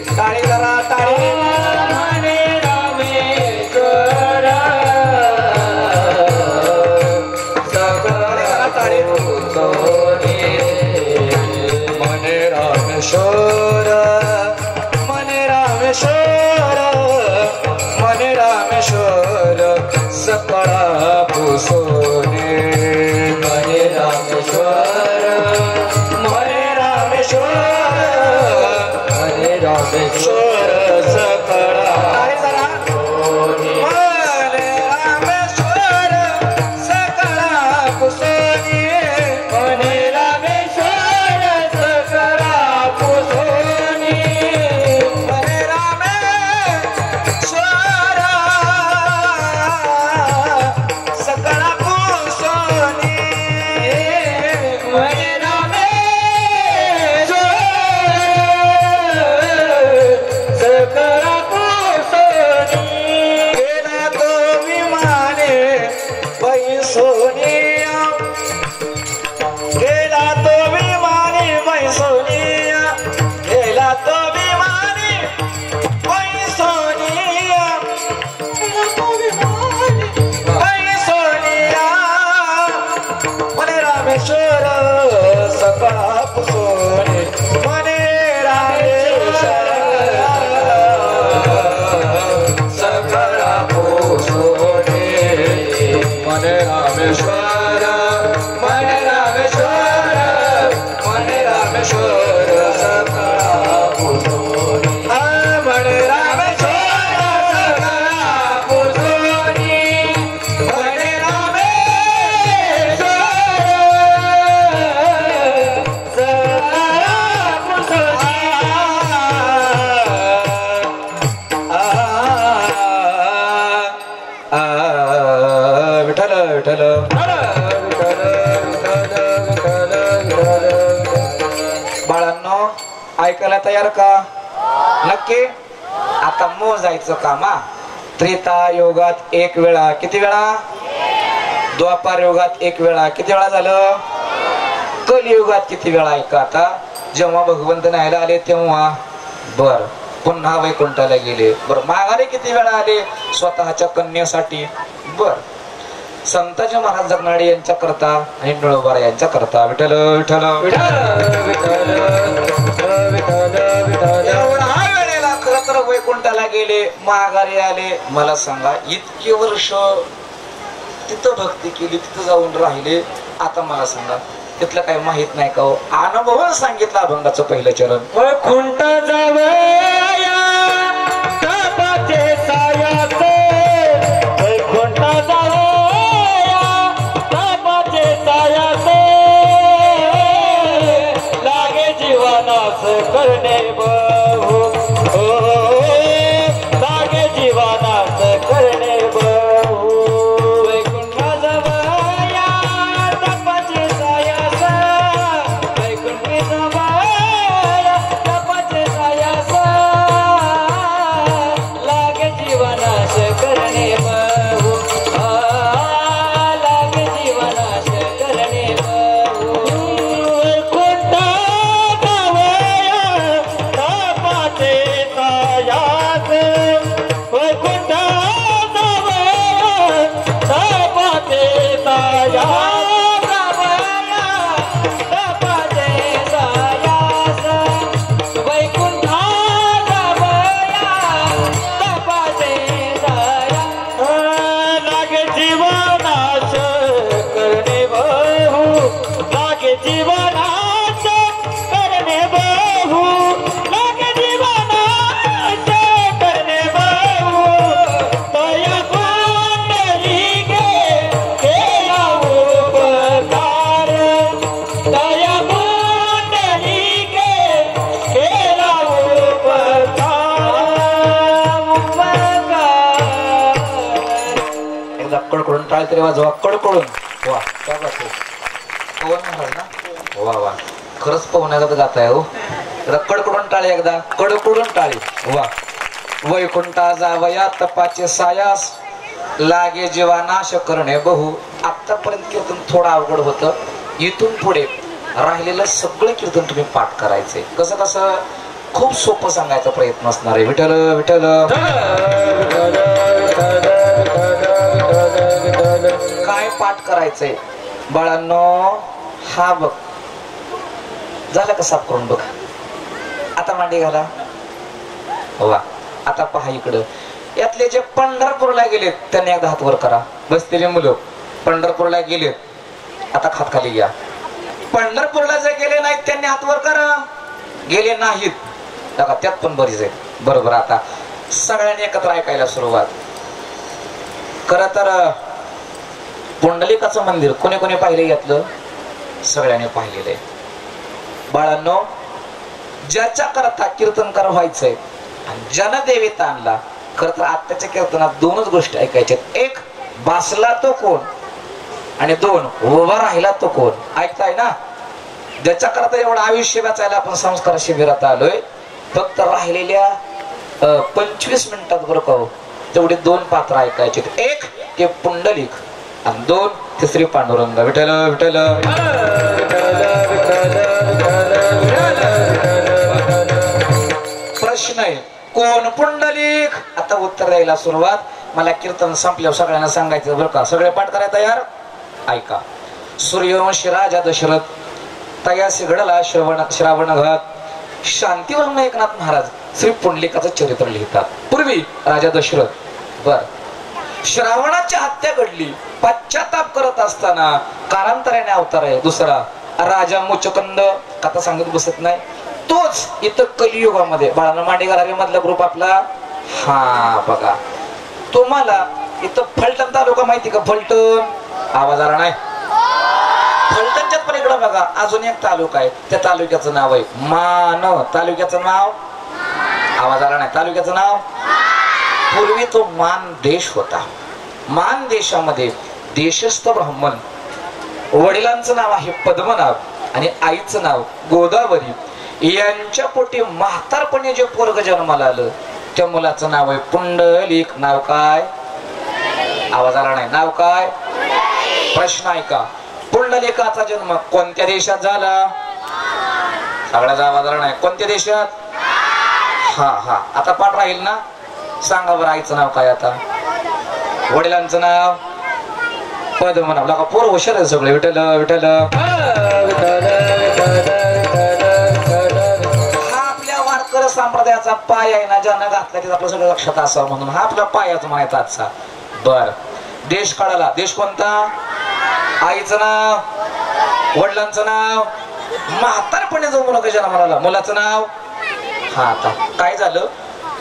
टाळी जरा, टाळी. मने रामेश्वर मने रामेश्वर, मने रामेश्वर, मने रामेश्वर सकळा कुसोने. मने रामेश्वर, मने रामेश्वर, मने रामेश्वर रामेश्वर सकाळ पुसोने मने रामेश्वर सकाळ पुसोने मने रामेश्वर मने रामेश्वर मने रामेश्वर सकाळ पुसोने मने बाळांनो ऐकायला तयार का नक्की आता मोजायचं कामा त्रेता योगात एक वेळा किती वेळा द्वापार योगात एक वेळा किती वेळा झालं कलियुगात किती वेळा ऐका आता जेव्हा भगवंत न्यायला आले तेव्हा बर पुन्हा वैकुंठाला गेले बर माघारी किती वेळा आले स्वतःच्या कन्येसाठी बर संताजी महाराज जगनाडे यांच्या करता आणि नळोबारा यांच्या करता विठ्ठल विठ्ठल एवढा वेळेला खरं तर वैकुंठाला गेले माघारी आले मला सांगा इतके वर्ष तिथं भक्ती केली तिथं जाऊन राहिले आता मला सांगा तिथलं काही माहित नाही का हो अनुभव सांगितलं अभंगाचं पहिलं चरण वैकुंठ जावया तापाचे सायाचे वैकुंठ जावया तापाचे सायाचे लागे जीवनास करणे बहु लागे जीवनास करणे बहु वैकुंठ जावया तापाचे सायाचे वैकुंठ जावया तापाचे सायाचे लागे जीवनास करणे बहु लागे जीवनास करणे बहु वैकुंठ जावया तापाचे सायाचे वैकुंठ जावया तापाचे साया कडकडून टाळ तरी वाजवा कडकडून वा काय बात पवन महाराज ना वा वा खरंच पवनागत गात आहे हो कडकडून टाळी एकदा कडकडून टाळी वा वैकुंठा जावया तपाचे सायास लागे जीवानाश करणे बहु आतापर्यंत कीर्तन थोडं अवघड होतं इथून पुढे राहिलेलं सगळं कीर्तन तुम्ही पाठ करायचंय कसं कसं खूप सोपं सांगायचा प्रयत्न असणार आहे विठ्ठल विठ्ठल काय पाठ करायचंय बाळांनो हा बघ झालं का साफ करून बघ आता मांडी घाला वा आता पहा इकडं यातले जे पंढरपूरला गेलेत त्यांनी एकदा हात वर करा बसलेले मुलं पंढरपूरला गेलेत आता खात खाली घ्या पंढरपूरला जे गेले नाहीत त्यांनी हात वर करा गेले नाहीत बघा त्यात पण बरीच आहेत बरोबर आता सगळ्यांनी एकत्र ऐकायला सुरुवात खरं तर पुंडलिकाचं मंदिर कोणी कोणी पाहिले यातलं सगळ्यांनी पाहिलेलं आहे बाळांनो ज्याच्या करता कीर्तनकार व्हायचंय आणि ज्यानं देवीता आणला खरं तर आत्ताच्या कीर्तनात दोनच गोष्टी ऐकायच्यात एक बसला तो कोण आणि दोन उभा राहिला तो कोण ऐकताय ना ज्याच्या करता एवढं आयुष्य वाचायला आपण संस्कार शिबिरात आलोय फक्त राहिलेल्या 25 मिनिटात बरं का तेवढे दोन पात्र ऐकायचे एक ते पुंडलिक आणि दोन तिसरी पांडुरंग विठ्ठल विठ्ठल प्रश्न आहे कोण पुंडलिक आता उत्तर द्यायला सुरुवात मला कीर्तन संपल्यावर सगळ्यांना सांगायचं बरं का सगळे पाठ करायला तयार ऐका सूर्यवंशी राजा दशरथ तयासी घडला श्रावण घात शांतीवरून एकनाथ महाराज श्री पुंडलिकाचं चरित्र लिहितात. पूर्वी राजा दशरथ बर श्रावणाची हत्या घडली, पश्चाताप करत असताना कालांतराने अवतार आहे दुसरा राजा मुचकंद, कथा सांगत बसत नाही. तोच इथं कलियुगामध्ये बाळानं मांडी घालावी मधला ग्रुप आपला. हा बघा तुम्हाला इथं फलटण तालुका माहिती का? फलटण आवाज आला नाही. फलटणच्याच पलीकडे बघा अजून एक तालुका आहे, त्या तालुक्याचं नाव आहे मान. तालुक्याचं नाव आवाज आला नाही. तालुक्याचं नाव पूर्वी तो मान देश होता. मान देशामध्ये देशस्थ ब्राह्मण, वडिलांचं नाव आहे पद्मनाभ आणि आईचं नाव गोदावरी. यांच्या पोटी म्हातारपणे जे पोरग जन्माला आलं त्या मुलाचं नाव आहे पुंडलिक. नाव काय? आवाज आला नाही. नाव काय? प्रश्न ऐका. पुंडलिकाचा जन्म कोणत्या देशात झाला? सगळ्याचा आवाज आला नाही. कोणत्या देशात? हा हा आता पाठ राहील ना. सांगा बरं आईचं नाव काय? आता वडिलांचं नाव पद्मनाभ. का पोर हुशार आहे सगळे. विठ्ठल विठ्ठल. हा आपल्या वारकर संप्रदायाचा पाय आहे ना, ज्यानं घातला की आपलं सगळं लक्षात असावं म्हणून हा आपला पायाच माहित आजचा. बर देश काढाला. देश कोणता? आईचं नाव, वडिलांचं नाव, म्हातारपणे जो मुलगा जन्माला मुलाचं नाव. हा आता काय झालं?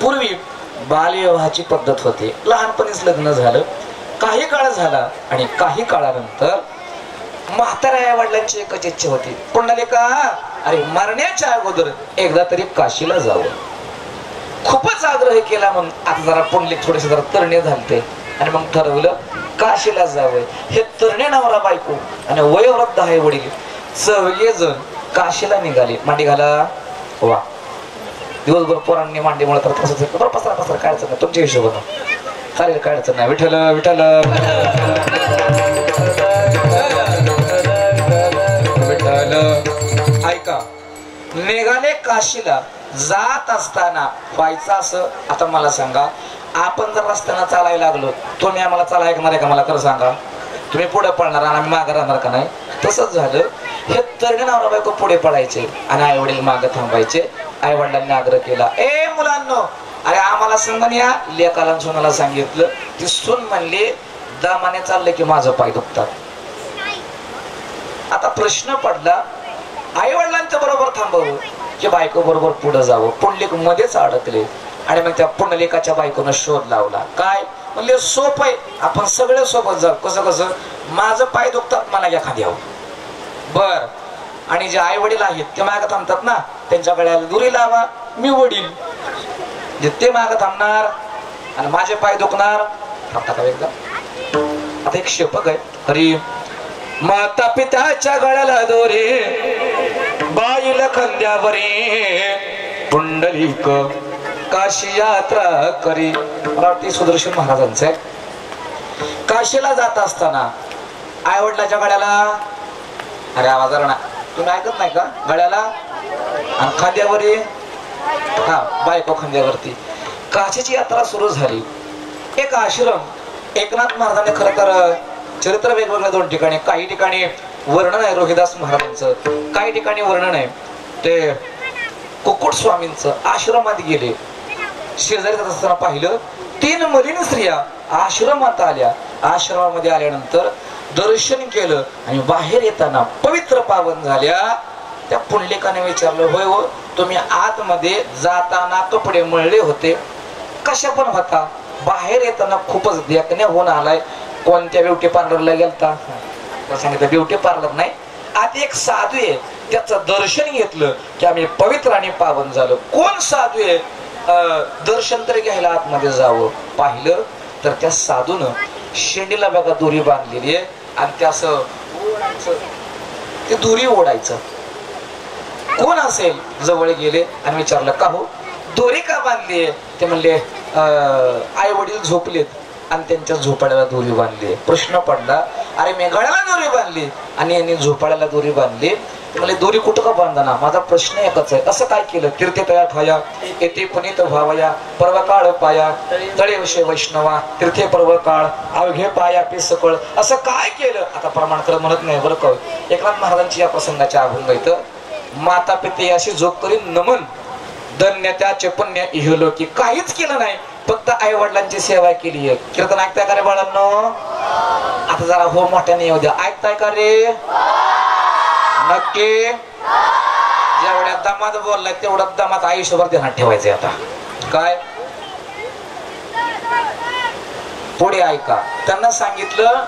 पूर्वी बालविवाहाची पद्धत होती. लहानपणीच लग्न झालं, काही काळ झाला आणि काही काळानंतर म्हाताऱ्या आई वडिलांची एकच इच्छा होती, पुंडलिका अरे मरण्याच्या अगोदर एकदा तरी काशीला जावं. खूपच आग्रह केला. मग आता जरा पुंडलिक थोडेसे जरा तरणे झालते आणि मग ठरवलं काशीला जावं. हे तरणे नवरा बायको आणि वयोवृद्ध आहे वडील सगळे जण काशीला निघाले. मांडी घाला. वा दिवसभर पोरांनी मांडी मुळे तर पसरा पसरा काढायचं नाही तुमच्या हिशोबानं. चालेल काढायचं नाही. विठ्ठल विठ्ठल विठ्ठल. ऐका निघाले काशीला. जात असताना व्हायचं असं. आता मला सांगा आपण जर रस्त्यानं चालायला लागलो तुम्ही आम्हाला चाला ऐकणार आहे का? मला खरं सांगा. तुम्ही पुढे पडणार आणि आम्ही मागे राहणार का? नाही. तसंच झालं. हे तरणे नवरा बायको पुढे पडायचे आणि आई वडील मागे थांबायचे. आई वडिलांनी आग्रह केला, ए मुलांनो अरे आम्हाला सांगा. या लेकाला सोनाला सांगितलं. ती सून म्हणली दामाने चाललं की माझं पाय दुखतात. आता प्रश्न पडला आई वडिलांच्या बरोबर थांबावं की बायको बरोबर पुढे जावं? पुंडलिक मध्येच अडकले आणि मग त्या पुंडलिकाच्या बायकोनं शोध लावला. काय म्हणले? सोप आहे, आपण सगळे सोबत जाऊ. कसं कसं? माझं पाय दुखतात मला या खाद्यावर. बर आणि जे आई वडील आहेत ते मागे थांबतात ना, त्यांच्या गळ्याला दुरी लावा. मी वडील जे ते मागे थांबणार आणि माझे पाय दुखणार. थांबता का एकदा? आता एक शेपक आहे. हरी माता पित्याच्या गळ्याला दोरी बाईला खांद्यावरी पुंडलिक काशी यात्रा करी. मला वाटते सुदर्शन महाराजांचं आहे. काशीला जात असताना आई वडिलाच्या गळ्याला अरे आवाज आला ना. तुम्ही ऐकत नाही का? गळ्याला आणि खांद्यावरी. हा बायको खांद्यावरती. काशीची यात्रा सुरू झाली. एक आश्रम एकनाथ महाराजांनी खरं तर चरित्र वेगवेगळ्या दोन ठिकाणी. काही ठिकाणी वर्णन आहे रोहिदास महाराजांचं, काही ठिकाणी वर्णन आहे ते कुक्कुट स्वामींचं. आश्रमात गेले. शेजारी जात असताना पाहिलं 3 मलिन स्त्रिया आश्रमात आल्या. आश्रमामध्ये आल्यानंतर दर्शन केलं आणि बाहेर येताना पवित्र पावन झाल्या. त्या पुंडलिकाने विचारलं, होय हो तुम्ही आतमध्ये जाताना कपडे मळले होते, कशा पण होता? बाहेर येताना खूपच देखण्या होऊन आलाय. कोणत्या ब्युटी पार्लरला गेलता? सांगितलं ब्युटी पार्लर नाही, आत एक साधू आहे त्याचं दर्शन घेतलं की आम्ही पवित्र आणि पावन झालो. कोण साधू आहे? दर्शन तरी घ्यायला आतमध्ये जावं. पाहिलं तर त्या साधून शेंडीला बघा दोरी बांधलेली आहे आणि त्या असं ते दोरी ओढायचं. कोण असेल? जवळ गेले आणि विचारलं, का हो दोरी का बांधली? ते म्हणले आई वडील झोपलेत आणि त्यांच्या झोपाड्याला दोरी बांधली. प्रश्न पडला अरे मी गळ्याला दोरी बांधली आणि यांनी झोपाळ्याला दोरी बांधली. मला दोरी कुठं का बांधना? माझा प्रश्न एकच आहे, असं काय केलं? तीर्थे तया ठाया येथे पुनीत व्हावया पर्वकाळ पाया तळे विषय वैष्णवा तीर्थे पर्वकाळ अवघे पाया पे सकळ. असं काय केलं? आता प्रमाणकर म्हणत नाही बरं का. एकनाथ महाराजांची या प्रसंगाच्या अभंग इथं माता पिते अशी जोग करी नमन धन्य त्याचे पुण्य इहलोकी. काहीच केलं नाही, फक्त आई वडिलांची सेवा केली आहे. कीर्तन ऐकताय का रे बाळांनो? आता जरा हो मोठ्याने येऊ द्या. ऐकताय का रे? नक्की? जेवढ्या दमात बोललाय तेवढ्या दमात आयुष्यभर ध्यानात ठेवायचंय. आता काय पुढे ऐका. त्यांना सांगितलं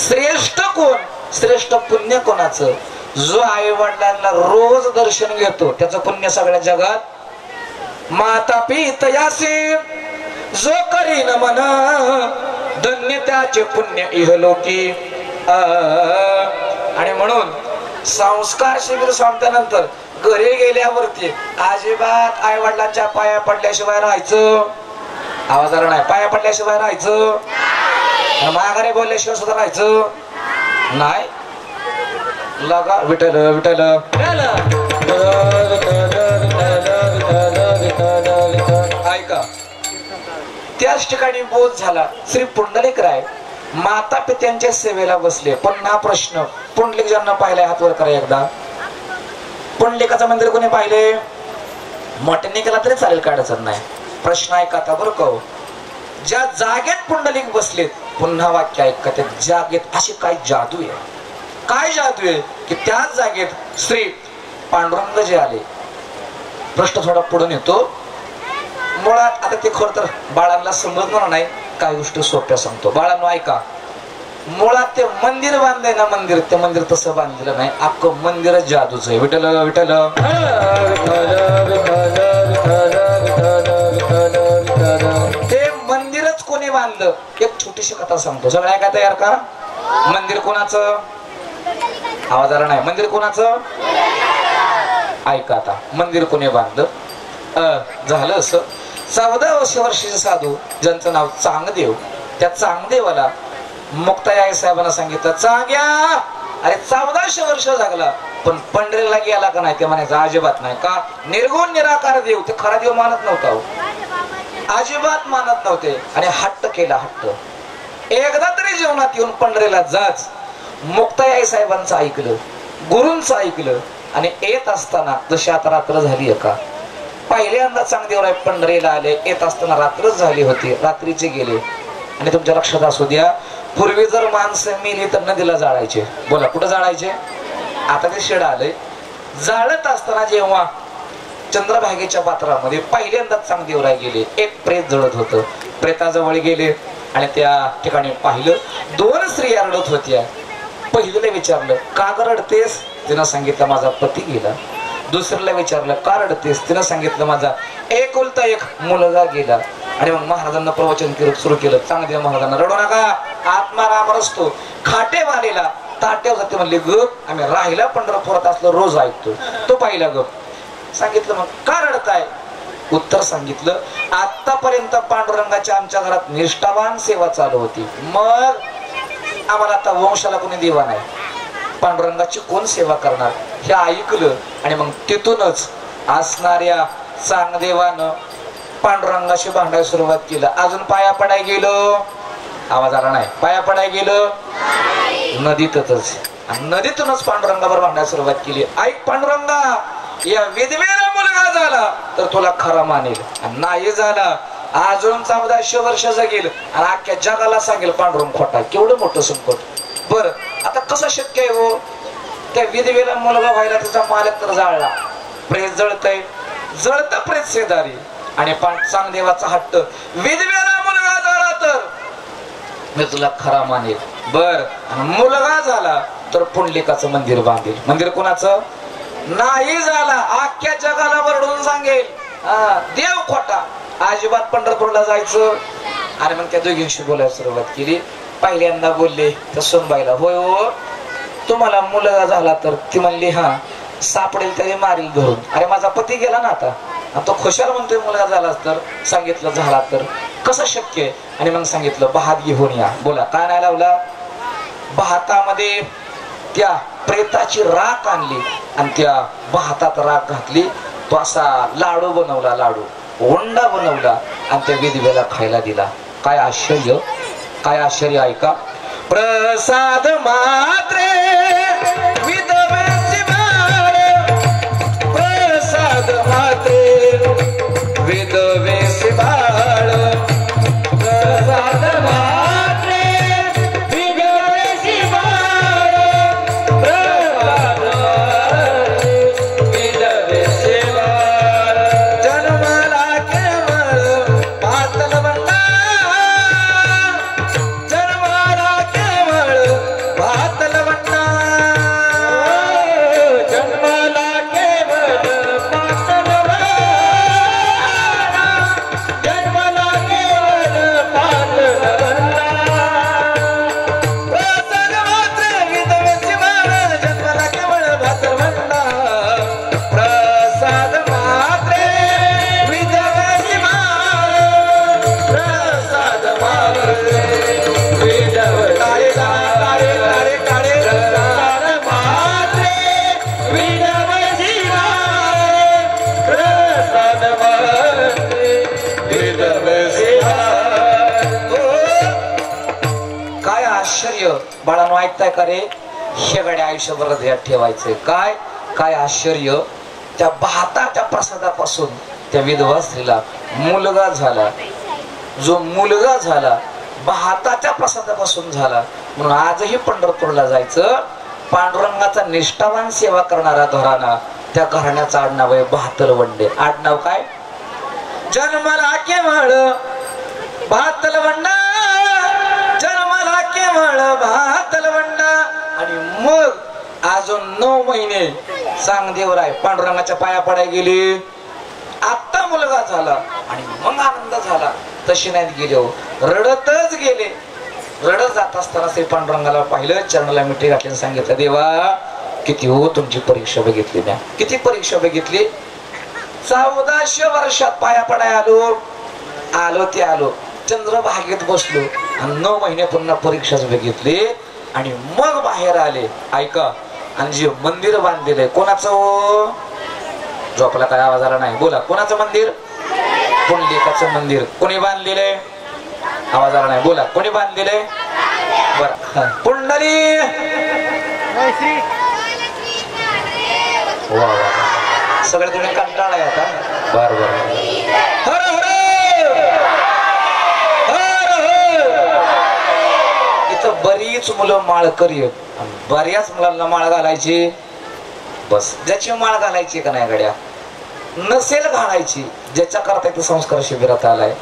श्रेष्ठ कोण? श्रेष्ठ पुण्य कोणाचं? जो आई वडिलांना रोज दर्शन घेतो त्याचं पुण्य सगळ्या जगात. माता पितयासी जो करी नमन धन्य त्याचे पुण्य इहलोकी. आणि म्हणून संस्कार शिबिर संपल्यानंतर घरी गेल्यावरती अजिबात आई वडिलांच्या पाया पडल्याशिवाय राहायचं. आवाजाला नाही. पाया पडल्याशिवाय राहायचं, माघारी बोलल्याशिवाय सुद्धा राहायचं नाही. लगा विठ्ठल विठ्ठल. ऐका, त्याच ठिकाणी बोध झाला. श्री पुंडलिकराय माता पित्यांच्या सेवेला बसले. पुन्हा प्रश्न, पुंडलिक ज्यांना पाहिलंय हात वर करा एकदा. पुंडलिकाचं मंदिर कोणी पाहिले? मोठ्याने केला तरी चालेल, काय अडचण नाही. प्रश्न ऐका आता बरं का. ज्या जागेत पुंडलिक बसलेत, पुन्हा वाक्य ऐका, त्या जागेत अशी काय जादू आहे. काय जादू आहे की त्याच जागेत श्री पांडुरंग जे आले. प्रश्न थोडा पुढे येतो. मुळात आता ते खरं तर बाळांना समजणार नाही, काही गोष्टी सोप्या सांगतो. बाळांनो ऐका. मुळात ते मंदिर बांधलंय ना, मंदिर, ते मंदिर तसं बांधलेलं नाही. अख्खं मंदिरच जादूच आहे. विठ्ठल विठ्ठल. ते मंदिरच कोणी बांधलं? एक छोटीशी कथा सांगतो. सगळं ऐका, तयार का? मंदिर कोणाचं? आवाज आला नाही. मंदिर कोणाचं? ऐका आता. मंदिर कोणी बांधलं? झालं असं, 14 वर्षाचे साधू ज्यांचं नाव चांगदेव, त्या चांगदेवाला मुक्ताई साहेबांना सांगितलं, चांग्या अरे 1400 वर्ष जगला पण पंढरीला गेला का नाही? ते म्हणायचं अजिबात नाही. का? निर्गुण निराकार देव. ते खरा देव मानत नव्हता, अजिबात मानत नव्हते. आणि हट्ट केला. हट्ट, एकदा तरी जीवनात येऊन पंढरीला जाच. मुक्ताई साहेबांचं ऐकलं, गुरूंचं ऐकलं. आणि येत असताना जशी आता रात्र झाली आहे का, पहिल्यांदा चांगदेवराय पंढरीला आले. येत असताना रात्रच झाली होती. रात्रीचे गेले. आणि तुमच्या लक्षात असू द्या, पूर्वी जर माणसं मेली तर नदीला जाळायचे. बोला, कुठं जाळायचे? आता ते शेड आलंय. जाळत असताना जेव्हा चंद्रभागेच्या पात्रामध्ये पहिल्यांदा चांगदेवराय गेले, एक प्रेत जळत होतं. प्रेताजवळ गेले आणि त्या ठिकाणी पाहिलं 2 स्त्रिया रडत होत्या. पहिलीला विचारलं, का रडतेस? तिनं सांगितलं, माझा पती गेला. दुसऱ्याला विचारलं, का रडतेस? तिनं सांगितलं, माझा एकुलता एक मुलगा गेला. आणि मग महाराजांना प्रवचन सुरू केलं. चांगदेव महाराजांना, रडू नका, आत्मा राम असतो. खाटेवालीला ताट्यावर जाते म्हणले, गप आम्ही राहिला पंढरपुरात असलो, रोज ऐकतो. तो पाहिला गप. सांगितलं, मग का रडताय? उत्तर सांगितलं, आतापर्यंत पांडुरंगाच्या आमच्या घरात निष्ठावान सेवा चालू होती. मग आम्हाला आता वंशाला कोणी देवा नाही, पांडुरंगाची कोण सेवा करणार? हे ऐकलं. आणि मग तिथूनच असणाऱ्या चांगदेवानं पांडुरंगाशी भांडायला सुरुवात केलं. अजून पाया पडाय गेलो, आवाज आला नाही. पाया पडाय गेलं नदीतच. आणि नदीतूनच पांडुरंगावर भांडायला सुरुवात केली. ऐक पांडुरंगा, या विधवेला मुलगा झाला तर तुला खरा मानेल, आणि नाही झाला अजून 1400 वर्ष जगेल आणि अख्ख्या जगाला सांगेल पांडुरंग खोटा. केवढं मोठं संकट. बर, आता कसं शक्य आहे हो? त्या विधवेला मुलगा व्हायला त्याचा मालक तर जाळला. प्रेत जळतय, जळत प्रेत शेजारी. आणि चांगदेवाचा हट्ट, विधवेला मुलगा झाला तर मी तुला खरा मानेल. बर, आणि मुलगा झाला तर पुंडलिकाचं मंदिर बांधेल. मंदिर कोणाचं? नाही झाला अख्ख्या जगाला वरडून सांगेल देव खोटा. अजिबात पंढरपूरला जायचं. आणि मग त्या दोघींशी बोलायला सुरुवात केली. पहिल्यांदा बोलले तर सोनबाईला, होय हो, तुम्हाला मुलगा झाला तर? ती म्हणली, हा, सापडेल तरी मारील धरून. अरे माझा पती गेला ना आता, तो खुशाल म्हणतोय मुलगा झाला तर. सांगितलं, झाला तर कसं शक्य आहे? आणि मग सांगितलं, बहात घेऊन या. बोला, काय नाही लावला? भातामध्ये त्या प्रेताची राख आणली आणि त्या भातात राख घातली. तो असा लाडू बनवला, लाडू ओंडा बनवला आणि त्या विधवेला खायला दिला. काय आश्चर्य, काय आश्चर्य ऐका. प्रसाद मात्रे विधवेची बाळ, प्रसाद मात्रे विधवेची बाळ, प्रसाद मात्रे विधवेची बाळ, प्रसाद विधवेची बाळ. जन्माला केवळ पातळ बंडा, जन्माला केवळ पातळ बंडा, जन्माला केवळ पातळ बंडा, जन्माला केवळ पातळ बंडा. प्रसाद मात्र विधवेची बाळ, जन्माला केवळ पातळ बंडा, प्रसाद मात्र विधवेची बाळ, प्रसाद मात्र विधवे काळे काळे काळे काळे, प्रसाद मात्र विधवेची बाळ, प्रसाद मात्र विधवेची बाळ. काय आश्चर्य बाळांनो, ऐकताय का रे? हे गड्या आयुष्यभर ध्यान ठेवायचंय. काय काय आश्चर्य. त्या भाताच्या प्रसादापासून त्या विधवा स्त्रीला मुलगा झाला. जो मुलगा झाला भाताच्या प्रसादापासून झाला. म्हणून आजही पंढरपूरला जायचं. पांडुरंगाचा निष्ठावान सेवा करणारा घराणा, त्या घराण्याचं आडनाव आहे भातलवंडे. आडनाव काय? जन्माला केवळ भातलवंडा, जन्माला केवळ भातलवंडा. आणि मग अजून 9 महिने चांगदेवराय पांडुरंगाच्या पाया पडाय गेले. आता मुलगा झाला आणि मग आनंद झाला. तशी नाहीत गेले हो, रडतच गेले. रडत जात असताना श्री पांडुरंगाला पाहिलं, चरणाला मिठी घातली, सांगितलं देवा किती हो तुमची परीक्षा बघितली. म्या किती परीक्षा बघितली. 1400 वर्षात पाया पडाय आलो ते आलो, चंद्रभागेत बसलो आणि 9 महिने पुन्हा परीक्षाच बघितली आणि मग बाहेर आले. ऐका, आणि जे मंदिर बांधलेलं कोणाचं हो? झोपला काय आवाज आला नाही, बोला. कोणाचं मंदिर? पुंडलिकाचं मंदिर. कोणी बांधलेलंय? आवाज आला नाही, बोला. कोणी बांधलेलंय? बरं, पुंडली. वा वा, सगळे तुम्ही कंटाळा आता. बर बर, हर हर हर हर. इथं बरीच मुलं माळकरी आहेत. बऱ्याच मुलांना माळ घालायची. बस, ज्याची माळ घालायची का नाही गड्या, नसेल घालायची, ज्याच्या करता इथं संस्कार शिबिरात आलाय,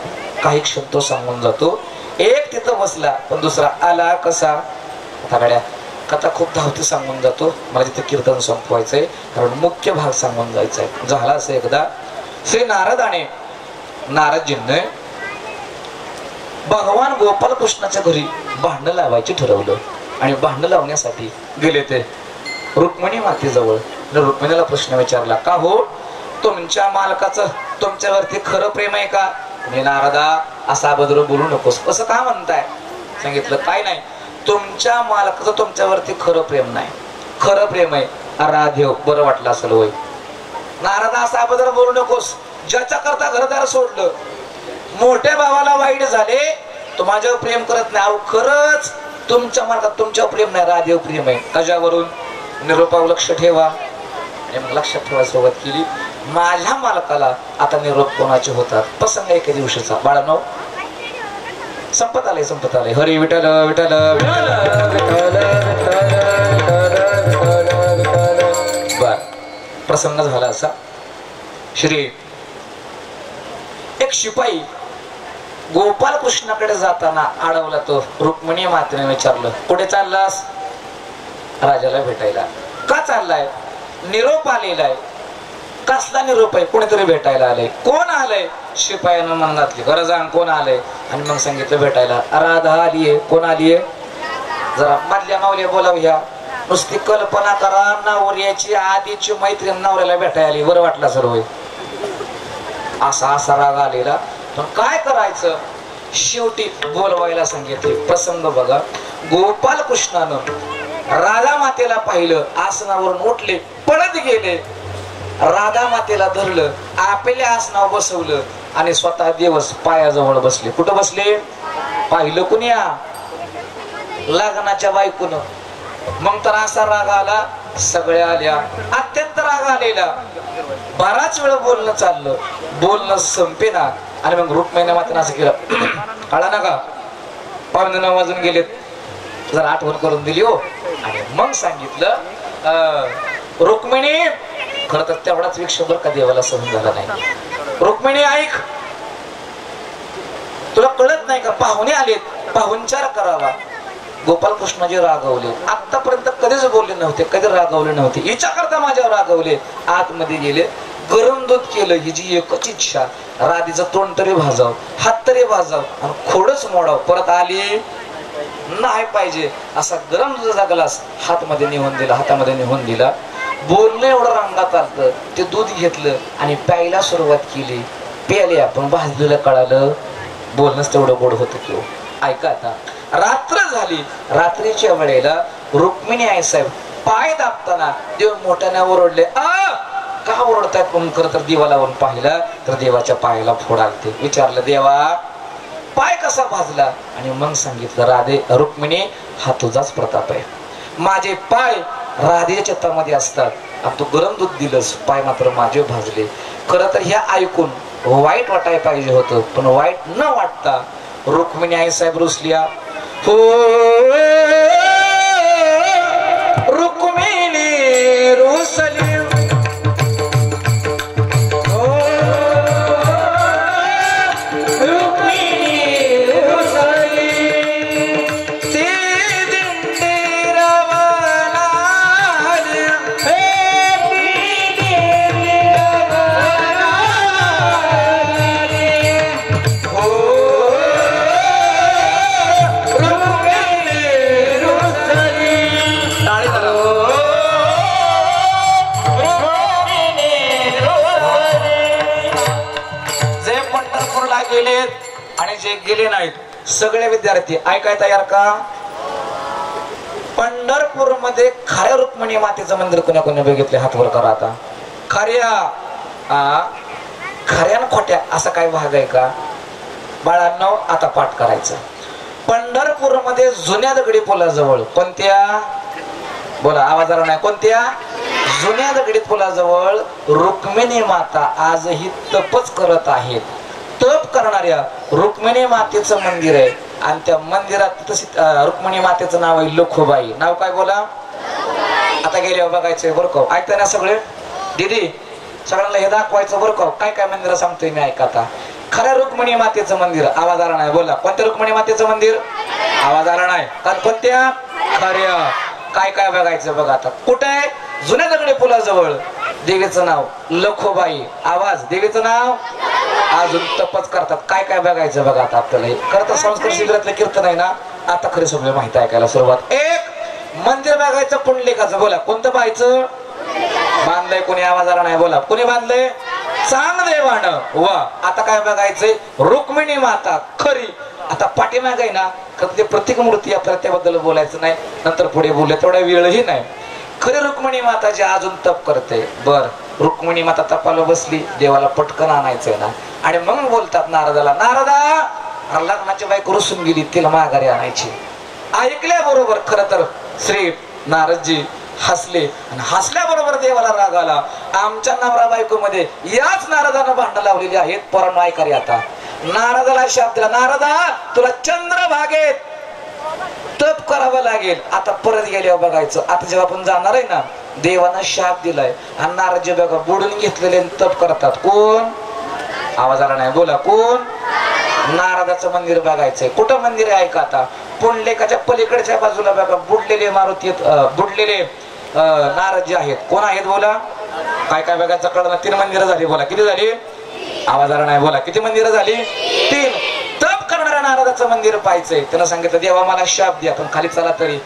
काही क्षण तो सांगून जातो. एक तिथं बसला पण दुसरा आला कसा. आता गड्या कथा खूप धावती सांगून जातो. मला तिथे कीर्तन संपवायचंय, कारण मुख्य भाग सांगून जायचंय. झाला असं एकदा श्री नारदाने, नारदजींनी भगवान गोपाल कृष्णाच्या घरी भांडण लावायचे ठरवलं. आणि भांडण लावण्यासाठी गेले ते रुक्मिणी मातेजवळ. रुक्मिणीला प्रश्न विचारला, का हो तुमच्या मालकाचं तुमच्यावरती खरं प्रेम आहे का? मी नारदा असा बदल बोलू नकोस. असं का म्हणताय? सांगितलं काय नाही, तुमच्या मालकाचं तुमच्यावरती खरं प्रेम नाही, खरं प्रेम आहे. राधेव बरं वाटलं असेल होय. नारदा असा बदल बोलू नकोस. ज्याच्या करता घरदार सोडलं, मोठ्या भावाला वाईट झाले, तो माझ्यावर प्रेम करत नाही. अहो खरंच तुमच्या मालकात तुमच्यावर प्रेम नाही, राधेव प्रेम आहे. कशावरून? निरोपावर लक्ष ठेवा. आणि मग लक्षात ठेवायला सुरुवात केली. माझ्या मालकाला आता निरोप कोणाचे होतात? प्रसंग एके दिवशीचा. बाळांनो संपत आले, संपत आले. हरी विठ्ठल विठ्ठल बर. प्रसंग झाला असा, श्री एक शिपाई गोपाल कृष्णाकडे जाताना अडवला. तो रुक्मिणी मातेने विचारलं, कुठे चाललास? राजाला भेटायला. का चाललाय? निरोप आलेला आहे. कसला निरोप आहे? कोणीतरी भेटायला आलंय. कोण आलंय? शिपायानं मनातली गरज आहे, कोण आलंय? आणि मग सांगितलं भेटायला राधा आलीये. कोण आलीये? जरा मधल्या मावल्या बोलावूया. नुसती कल्पना करा, नवऱ्याची आधीची मैत्रीण नवऱ्याला भेटायला आली. बरं वाटलं सर होय. असा राग आलेला. पण काय करायचं? शेवटी बोलवायला सांगितले. प्रसंग बघा, गोपाल कृष्णानं राधा मातेला पाहिलं, आसनावरून उठले, पळत गेले, राधा मातेला धरलं, आपल्या आसनावर बसवलं आणि स्वतः देवस पायाजवळ बसले. कुठं बसले? पाहिलं कुण्या? लग्नाच्या बायकोनं. मग तर असा राग आला, सगळ्या आल्या, अत्यंत राग आलेला. बराच वेळ बोलणं चाललं, बोलणं संपेना. आणि मग रुक्मिणी मातेनं असं केलं, कळा ना का, 9:15 वाजून गेलेत, जरा आठवण करून दिली हो. आणि मग सांगितलं, रुक्मिणी, खरं तर तेवढाच विक्षोभ का देवाला सहन झाला नाही. रुक्मिणी ऐक, तुला कळत नाही का, पाहुणे आलेत, पाहुणचार करावा. गोपाल कृष्णाजी रागवले, आतापर्यंत कधीच बोलले नव्हते, कधी रागवले नव्हते, हिच्या करता माझ्यावर रागवले. आतमध्ये गेले, गरम दूध केलं, हिची एकच इच्छा, राधीचं तोंड तरी भाजाव, हात तरी भाजाव आणि खोडच मोडाव. परत आली नाही पाहिजे असा गरम दुधाचा ग्लास हातमध्ये नेऊन दिला, हातामध्ये नेऊन दिला. बोलणं एवढं रंगात आलं, ते दूध घेतलं आणि प्यायला सुरुवात केली. प्याले, आपण भाजलेलं कळालं, बोलणंच तेवढं गोड होतं की. ऐका आता, रात्र झाली, रात्रीच्या वेळेला रुक्मिणी आई साहेब पाय दाबताना देव मोठ्याने ओरडले. का ओरडताय? पण खरं तर देवाला वरून पाहिलं तर देवाच्या पायाला फोड आलते. विचारलं, देवा पाय कसा भाजला? आणि मग सांगितलं, राधे, रुक्मिणी, हा तुझाच प्रताप आहे. माझे पाय राधेच्या चित्तामध्ये असतात, आणि तू गरम दूध दिलंस, पाय मात्र माझे भाजले. खरं तर ह्या ऐकून वाईट वाटायला पाहिजे होतं, पण वाईट न वाटता रुक्मिणी आई साहेब रुसल्या. हो रुक्मिणी रुसली, आणि जे गेले नाहीत सगळे विद्यार्थी ऐकाय तयार का? पंढरपूर मध्ये खऱ्या रुक्मिणी मातेचं मंदिर कोणा कोणी बघितले? हात वर करा आता. खऱ्या खऱ्या न खोट्या असा काय भाग आहे का? बाळांनो आता पाठ करायचं. पंढरपूर मध्ये जुन्या दगडी पुलाजवळ, कोणत्या? बोला, आवाज आला नाही. कोणत्या? जुन्या दगडी पुलाजवळ रुक्मिणी माता आजही तपच करत आहेत. तप करणाऱ्या रुक्मिणी मातेचं मंदिर आहे आणि त्या मंदिरात रुक्मिणी मातेचं नाव आहे लखुबाई. नाव काय? बोला. आता गेल्यावर बघायचंय बरं का, ऐकताय ना सगळे? दीदी सगळ्यांना हे दाखवायचं बरं का, काय काय मंदिर सांगतोय मी, ऐका आता. खऱ्या रुक्मिणी मातेचं मंदिर, आवाज आला नाही. बोला, कोणत्या रुक्मिणी मातेचं मंदिर? आवाज आला नाही. कोणत्या? खऱ्या. काय काय बघायचं बघा आता. कुठे आहे? जुन्या दगडी पुलाजवळ. देवीचं नाव लखुबाई. आवाज. देवीचं नाव. अजून तपच करतात. काय काय बघायचं बघा आता आपल्याला. खरं तर संस्कार शिबिरातलं कीर्तन आहे ना, आता खरी सगळी माहिती ऐकायला सुरुवात. एक मंदिर बघायचं पुंडलिकाचं. बोला, कोणतं पाहायचं? बांधलंय कोणी? आवाज आला नाही. बोला, कोणी बांधलंय? चांगदेवानं. वा. आता काय बघायचंय? रुक्मिणी माता खरी. आता पाठीमाग आहे ना, ते प्रत्येक मूर्ती आपल्याला त्याबद्दल बोलायचं नाही, नंतर पुढे बोलले, तेवढा वेळही नाही. खरी रुक्मिणी माता जी अजून तप करते. बर, रुक्मिणी माता तपाला बसली, देवाला पटकन आणायचंय ना. आणि मग बोलतात नारदाला, नारदा लग्नाची बायको रुसून गेली, तिला माघारी आणायची. ऐकल्याबरोबर खरं तर श्री नारदजी हसले आणि हसल्याबरोबर देवाला राग आला. आमच्या नवरा बायको मध्ये याच नारदानं भांडण लावलेली आहेत. परंतु ऐकारी आता नारदाला शाप दिला, नारदा तुला चंद्रभागेत तप करावं लागेल. आता परत गेल्यावर बघायचं. आता जेव्हा आपण जाणार आहे ना, देवानं शाप दिलाय आणि नारदजी बघा बुडून घेतलेले तप करतात. कोण? आवाज आला नाही. बोला, कोण? नारदाचं मंदिर बघायचंय. कुठं मंदिर आहे? ऐका आता. पुंडलिकाच्या पलीकडच्या बाजूला बघा बुडलेले मारुती, बुडलेले नारदजी आहेत. कोण आहेत? बोला. काय काय बघायचं कळलं? 3 मंदिरं झाली. बोला, किती झाली? आवाज आला नाही. बोला, किती मंदिरं झाली? 3. तप करणाऱ्या नारदाचं मंदिर पाहायचंय. त्यानं सांगितलं, देवा मला शाप द्या, पण खाली चला तरी.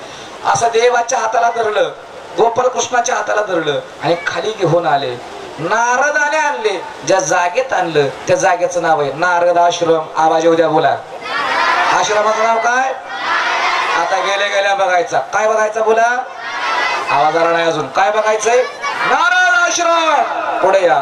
असं देवाच्या हाताला धरलं, गोपाल कृष्णाच्या हाताला धरलं आणि खाली घेऊन आले. नारदाने आणले, ज्या जागेत आणलं त्या जागेचं नाव आहे नारद आश्रम. आवाज येऊ द्या. बोला, आश्रमाचं नाव काय? आता गेल्या बघायचा. काय बघायचा बोला? आवाज आला नाही अजून. काय बघायचंय? नारायण आश्रम. पुढे या.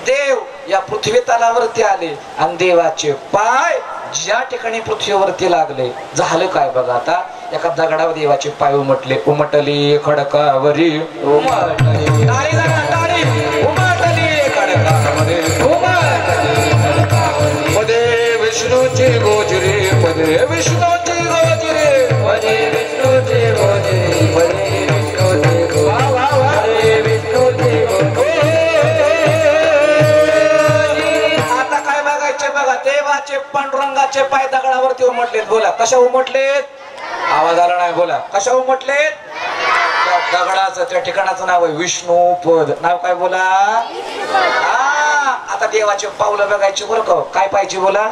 देव या पृथ्वी तलावरती आले आणि देवाचे पाय ज्या ठिकाणी पृथ्वीवरती लागले झालं काय बघा. आता एका दगडावर देवाचे पाय उमटले. उमटली खडकावरी उमटली टाळी जरा टाळी. उमटली खडकावरी उमटली खडकावरी. पदे विष्णूची गोजरी पदे विष्णूची गोजरी पदे विष्णूची गोजरी पदे विष्णूची गोजरी विष्णूची गोजरी. आता काय बघायचे बघा. देवाचे पांडुरंगाचे पाय दगडावरती उमटलेत. बोला कशा उमटलेत? आवाज आला नाही. बोला कशा उमटलेत? त्या दगडाचं त्या ठिकाणाचं नाव आहे विष्णू पद. नाव काय बोला? आता देवाचे पावलं बघायचे बरं का. काय पाहिजे बोला?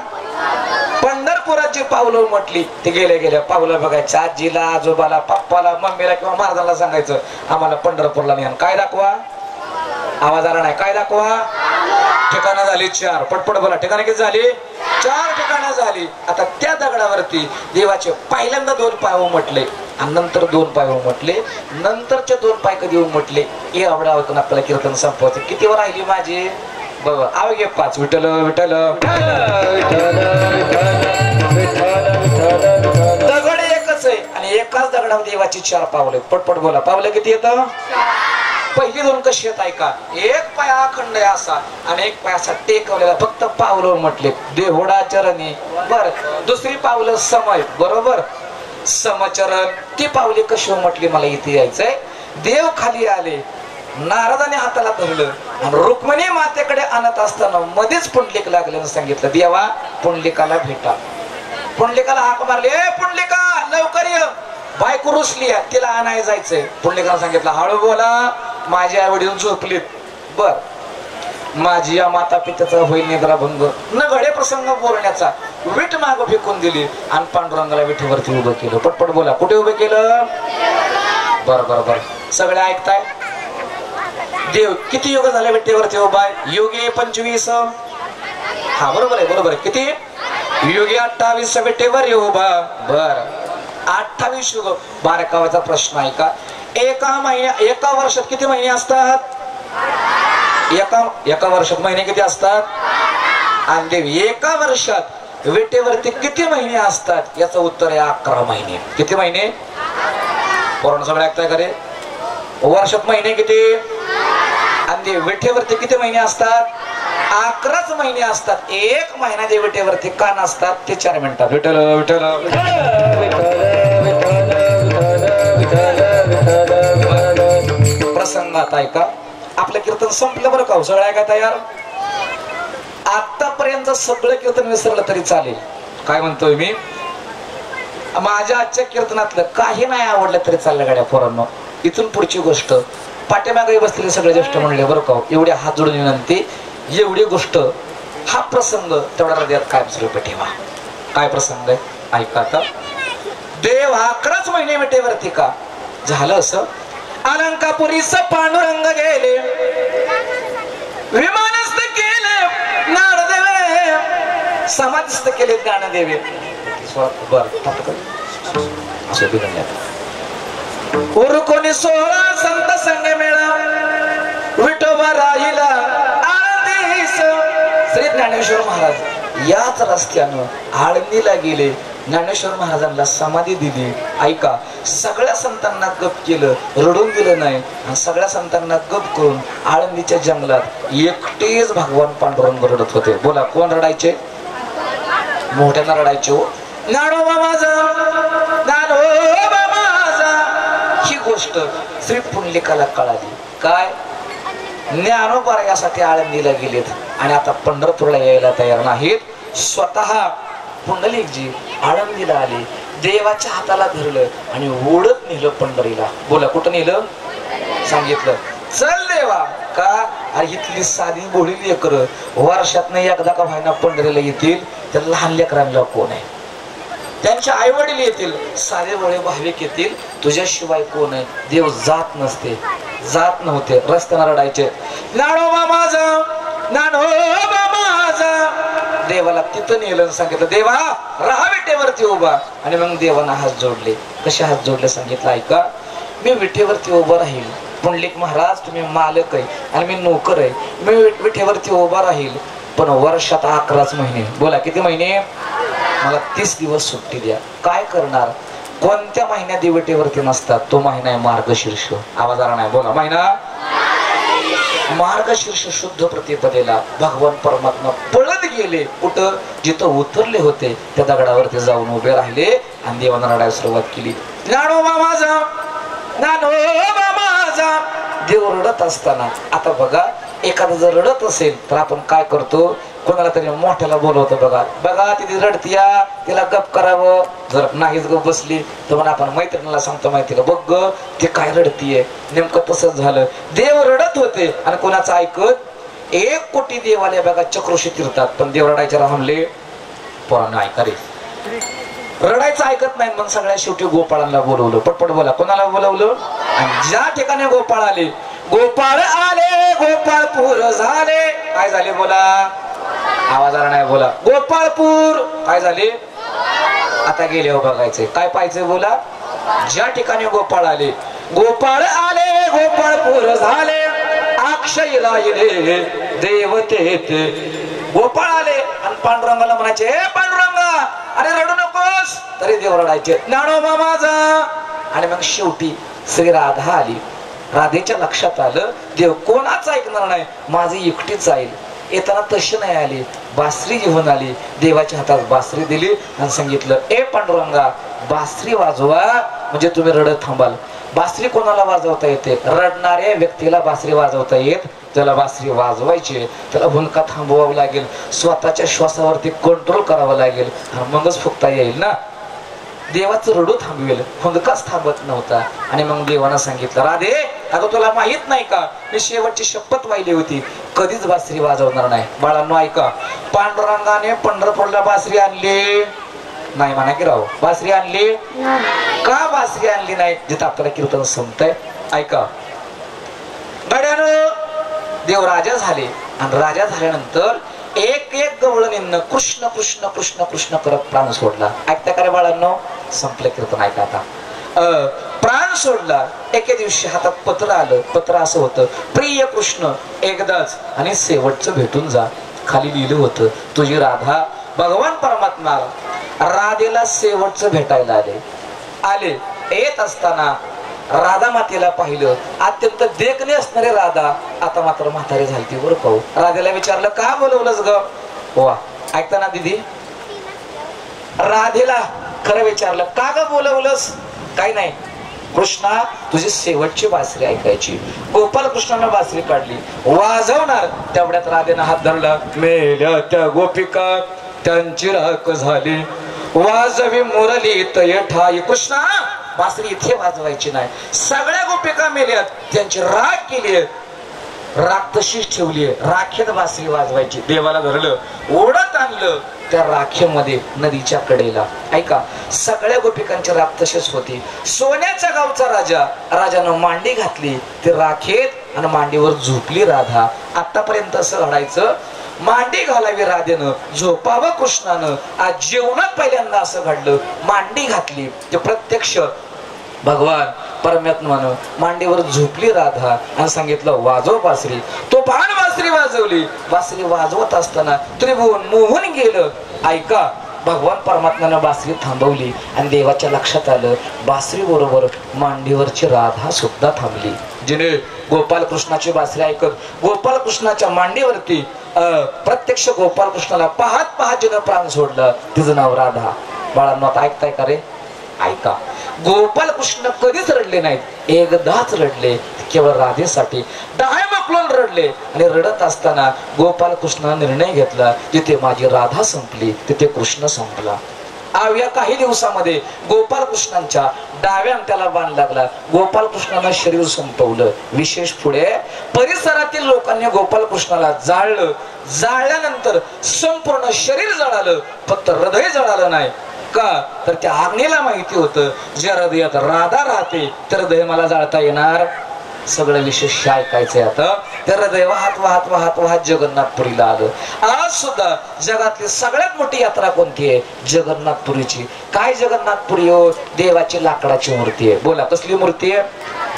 पंढरपुरात जी पावलं उमटली ते गेल्या पावलं बघायचं. आजीला आजोबाला पप्पाला मम्मीला किंवा महाराजांना सांगायचं आम्हाला पंढरपूरला न्या. काय दाखवा? आवाज आला नाही. काय दाखवा? ठिकाणं झाली 4. पटपट बोला. ठिकाणं किती झाली? 4 ठिकाणं झाली. आता त्या दगडावरती देवाचे पहिल्यांदा 2 पाय उमटले आणि नंतर 2 पाय उमटले. नंतरचे 2 पाय कधी उमटले हे आवडावतून आपल्याला कीर्तन संपवायचं. कितीवर राहिली माझी बघा. आवे 5. विठ्ठल विठ्ठल दगड एकच आहे आणि एकाच दगडावर देवाची 4 पावले. पटपट बोला. पावलं किती येतं? पहिली 2 कशी येत ऐका. एक पाय अखंड आहे असा आणि एक पाय असा टेकवलेला. फक्त पावलं म्हटले देहोडा चरणी. बर. दुसरी पावलं समय. बरोबर. समचरण. ती पावले कशी म्हटली मला इथे यायचंय. देव खाली आले. नारदाने हाताला धरलं आणि रुक्मिणी मातेकडे आणत असताना मध्येच पुंडलिक लागल्यानं सांगितलं देवा पुंडलिकाला भेटा. पुंडलिकाला हाक मारली. ए पुंडलिका लवकर ये. बायको रुसली तिला आणायला जायचंय. पुंडलिकाला सांगितलं हळू बोला माझी आई वडील झोपलीत. बर. माझी या माता पित्याचा होईल निद्राभंग. न घडे प्रसंग बोलण्याचा. विट माग फेकून दिली आणि पांडुरंगाला विठीवरती उभं केलं. पटपट बोला. कुठे उभं केलं? बर. सगळे ऐकताय? देव किती युग झाले विठीवरती उभा आहे? युगे 25. हा बरोबर आहे. किती युगे? 28 विठीवर उभा. बर. 28 युग. बारकावाचा प्रश्न आहे का. एका वर्षात किती महिने असतात? एका वर्षात महिने किती असतात? आणि देव एका वर्षात विटेवरती किती महिने असतात याचं उत्तर आहे 11 महिने. किती महिने? पूर्ण सगळं ऐकताय का रे? वर्षात महिने किती आणि विटेवरती किती महिने असतात? 11च महिने असतात. एक महिना जे विटेवरती का नसतात ते 4 मिनिटात. विठ्ठल विठ्ठल प्रसंगात ऐका. आपलं कीर्तन संपलं बरं का. सगळं ऐका तयार. आतापर्यंत सगळं कीर्तन विसरलं तरी चालेल. काय म्हणतोय मी? माझ्या आजच्या कीर्तनातलं काही नाही आवडलं तरी चाललं गाड्या पोरांनो. इथून पुढची गोष्ट पाठीमागे बसलेले सगळे ज्येष्ठ म्हणले बरं का. एवढी हात जोडून विनंती. एवढी गोष्ट हा प्रसंग तेवढा हृदयात कायम स्वरूपी ठेवा. काय प्रसंग आहे ऐका आता. देव 11च महिने विटेवरती का झालं असं. अलंकापुरीस पांडुरंग गेले. विमानस्थ केले नारदेवे. समाधिस्थ केले ज्ञानदेवे. उरकोणी 16 संत संग मेळा. विठोबा राहिला आळंदीस. श्री ज्ञानेश्वर महाराज याच रस्त्यानं आळंदीला गेले. ज्ञानेश्वर महाराजांना समाधी दिली. ऐका. सगळ्या संतांना गप केलं. रडून दिलं नाही. आणि सगळ्या संतांना गप करून आळंदीच्या जंगलात एकटेच भगवान पांडुरंग रडत होते. बोला कोण रडायचे? मोठ्यांना रडायचे. हो ज्ञानोबा माझा ज्ञानोबा माझा. ही गोष्ट श्री पुंडलिकाला कळाली. काय? ज्ञानोबा यासाठी आळंदीला गेलेत आणि आता पंढरपूरला यायला तयार नाहीत. स्वतः पुंडलिकजी आळंदीला आले. देवाच्या हाताला धरलं आणि ओढत नेलं पंढरीला. बोला कुठं नेलं? सांगितलं चल देवा. का? अरे इथली साधी बोळी लेकर वर्षातनं एकदा का व्हायना पंढरीला येतील. त्या लहान लेकरांना कोण आहे? त्यांचे आई वडील येतील. साधे बोळे भाविक येतील. तुझ्याशिवाय कोण आहे? देव जात नसते. जात नव्हते. रस्त्यानं रडायचे. ज्ञानोबा माझा ज्ञानोबा माझा देवाला तिथं नेलं आणि सांगितलं देवा राहा विटेवरती उभा. आणि मग देवानं हात जोडले. कसे हात जोडले सांगितलं ऐका. मी विटेवरती उभं राहील. पुंडलिक महाराज तुम्ही मालक आहे आणि मी नोकर आहे. मी विटेवरती उभा राहील पण वर्षात 11च महिने. बोला किती महिने? मला 30 दिवस सुट्टी द्या. काय करणार? कोणत्या महिन्यात विटेवरती नसतात? तो महिना आहे मार्गशीर्ष. आवाज आला नाही? बोला. महिना मार्गशीर्ष शुद्ध प्रतिपदेला भगवान परमात्मा पळत गेले. कुठं? जिथं उतरले होते त्या दगडावरती जाऊन उभे राहिले आणि देवानं रडायला सुरुवात केली. ज्ञानोबा माझा, ज्ञानोबा माझा. देव रडत असताना आता बघा एखादं जर रडत असेल तर आपण काय करतो? कोणाला तरी मोठ्याला बोलवतो. बघा बघा तिथे रडतीया, तिला गप करावं. जर नाहीच गप बसली तर मग आपण मैत्रिणीला सांगतो माहितीला बघ ग ते काय रडतीये. नेमकं तसंच झालं. देव रडत होते आणि कोणाचं ऐकत? 1 कोटी देवालय बघा चक्रोशी फिरतात पण देव रडायचे रामले पोरांना ऐका रे. रडायचं ऐकत नाही. मग सगळ्या शेवटी गोपाळांना बोलवलं. पटपट बोला. कोणाला बोलवलं? आणि ज्या ठिकाणी गोपाळ आले, गोपाळ आले गोपाळपूर झाले. काय झाले? बोला. आवाज आला नाही? बोला. गोपाळपूर काय झाले? आता गेले हो बघायचंय. काय पाहायचंय? बोला. ज्या ठिकाणी गोपाळ आले, गोपाळ आले गोपाळपूर झाले. अक्षय राहिले देवतेत. गोपाळ आले आणि पांडुरंगाला म्हणायचे हे पांडुरंगा अरे रडू नकोस. तरी देव रडायचे ज्ञानोबा माझा. आणि मग शेवटी श्री राधा आली. राधेच्या लक्षात आलं देव कोणाच ऐकणार नाही, माझी एकटीच जाईल. येताना तशी नाही आली, बासरी घेऊन आली. देवाच्या हातात बासरी दिली आणि सांगितलं ए पांडुरंगा बासरी वाजवा म्हणजे तुम्ही रडत थांबाल. बासरी कोणाला वाजवता येते? रडणाऱ्या व्यक्तीला बासरी वाजवता येत. त्याला बासरी वाजवायची, त्याला हुंदका थांबवावं लागेल, स्वतःच्या श्वासावरती कंट्रोल करावं लागेल आणि मगच फुकता येईल ना. देवाचं रडू थांबवेल, हुंदकाच थांबत नव्हता. आणि मग देवानं सांगितलं राधे अगं तुला माहित नाही का मी शेवटची शपथ वाहिली होती कधीच बासरी वाजवणार नाही. बाळांनो ऐका. पांडुरंगाने पंढरपूरला बासरी आणली नाही म्हणा की राव. बासरी आणली का? बासरी आणली नाही जिथं आपल्याला कीर्तन संपतंय. ऐका गड्यानं देव राजा झाले आणि राजा झाल्यानंतर एक एक गवळणींना कृष्ण कृष्ण कृष्ण कृष्ण करत प्राण सोडला. ऐकता का रे बाळांनो? संपलं कीर्तन. ऐका आता. प्राण सोडला. एके दिवशी हातात पत्र आलं. पत्र असं होतं प्रिय कृष्ण एकदाच आणि शेवटचं भेटून जा. खाली लिहिलं होतं तुझी राधा. भगवान परमात्मा राधेला शेवटचं भेटायला आले. येत असताना राधा मातेला पाहिलं. अत्यंत देखणे असणारे राधा आता मात्र म्हातारी झालती बरं पाहू. राधेला विचारलं का बोलवलंस ग? वा ऐकता ना दीदी. राधेला खरं विचारलं का ग बोलवलंस? काही नाही कृष्णा तुझी शेवटची बासरी ऐकायची. गोपाल कृष्णानं बासरी काढली वाजवणार तेवढ्यात राधेनं हात धरला. मेल्या त्या गोपिका त्यांची राख झाली वाजवी मुरली तय ठाई. कृष्णा बासरी इथे वाजवायची नाही. सगळ्या गोपिका मेल्यात त्यांची राख केली. राख तशीच ठेवली. राखेत बासरी वाजवायची. देवाला धरलं ओढत आणलं त्या राखेमध्ये नदीच्या कडेला. ऐका सगळ्या गोपिकांची राख तशीच होती. सोन्याच्या गावचा राजानं मांडी घातली ते राखेत आणि मांडीवर झोपली राधा. आतापर्यंत असं घडायचं मांडी घालावी राधेनं, झोपावं कृष्णानं. आज जेवणात पहिल्यांदा असं घडलं. मांडी घातली ते प्रत्यक्ष भगवान परमात्मानं मांडीवर झोपली राधा आणि सांगितलं वाजव बासरी. तो पान बासरी वाजवली. बासरी वाजवत असताना त्रिभुवन मोहून गेलं. ऐका भगवान परमात्म्यानं बासरी थांबवली आणि देवाच्या लक्षात आलं बासरी बरोबर मांडीवरची राधा सुद्धा थांबली. जिने गोपाल कृष्णाची बासरी ऐकत गोपाल कृष्णाच्या मांडीवरती प्रत्यक्ष गोपाल कृष्णाला पाहत पाहत जिनं प्राण सोडलं तिचं नाव राधा. बाळांनो आता ऐकताय का रे? ऐका गोपाल कृष्ण कधीच रडले नाहीत. एकदाच रडले केवळ राधेसाठी. डहाय मोकळून रडले आणि रडत असताना गोपाल कृष्णाने निर्णय घेतला जिथे माझी राधा संपली तिथे कृष्ण संपला. या काही दिवसामध्ये गोपाल कृष्णांच्या डाव्या अंगठ्याला बाण लागला. गोपाल कृष्णानं शरीर संपवलं. विशेष पुढे परिसरातील लोकांनी गोपाल कृष्णाला जाळलं. जाळल्यानंतर संपूर्ण शरीर जळालं फक्त हृदय जळालं नाही. का तर त्या आग्नेला माहिती होतं ज्या हृदयात राधा राहते तर हृदय मला जाळता येणार. सगळं विशेष ऐकायचंय आता. तर हृदय वाहत वाहत वाहत वाहत जगन्नाथपुरीला आलं. आज सुद्धा जगातली सगळ्यात मोठी यात्रा कोणती आहे? जगन्नाथपुरीची. काय जगन्नाथपुरी हो? देवाची लाकडाची मूर्ती आहे. बोला कसली मूर्ती आहे?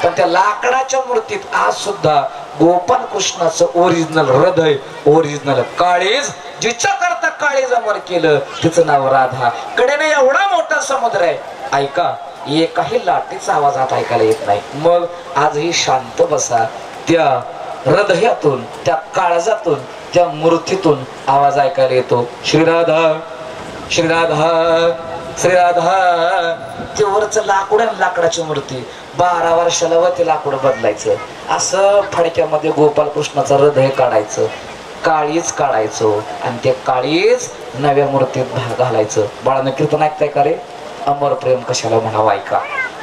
पण त्या लाकडाच्या मूर्तीत आज सुद्धा गोपाल कृष्णाचं ओरिजिनल हृदय, ओरिजिनल काळीज, जिच्या करता काळीज अमर केलं तिचं नाव राधा. कडेने एवढा मोठा समुद्र आहे. ऐका, एकाही लाटेचा आवाज आता ऐकायला येत नाही. मग आजही शांत बसा. त्या हृदयातून, त्या काळजातून, त्या मूर्तीतून आवाज ऐकायला येतो. श्रीराधा श्रीराधा श्रीराधा. ते वरचं लाकूड आणि लाकडाची मूर्ती 12 वर्षाला व ते लाकूड बदलायचं. असं फडक्यामध्ये गोपाल कृष्णाचं हृदय काढायचं, काळीज काढायचं आणि ते काळीज नव्या मूर्तीत घालायचं. बाळानं कीर्तन ऐकताय का रे? अमर प्रेम कशाला म्हणावं ऐका,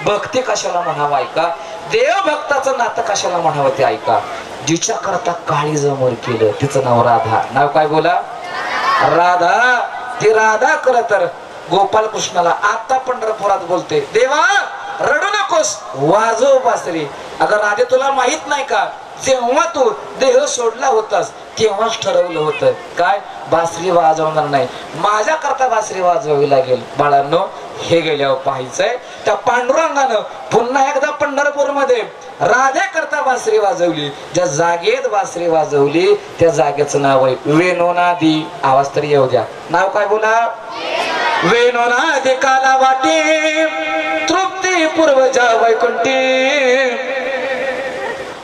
भक्ती कशाला म्हणावं ऐका, देव भक्ताचं नातं कशाला म्हणावं ते ऐका. जिच्या करता काळीज अमर केलं तिचं नाव राधा. नाव काय बोला? राधा. ती राधा खरं तर गोपाल कृष्णाला आता पंढरपुरात बोलते, देवा रडू नकोस, वाजव बासरी. अगं राधे, तुला माहित नाही का, जेव्हा तू देह सोडला होतास तेव्हाच ठरवलं होतं काय, बासरी वाजवणार नाही, माझ्या करता बासरी वाजवावी लागेल. बाळांनो, हे गेल्यावर पाहायचंय त्या पांडुरंगानं पुन्हा एकदा पंढरपूर मध्ये राधे करता बासरी वाजवली. ज्या जागेत बासरी वाजवली त्या जागेचं नाव आहे वेणोनादी. आवाज तरी येऊ द्या. नाव काय बोला? वेणोनादी काला वाटी तृप्ती पूर्वजा वैकुंठी.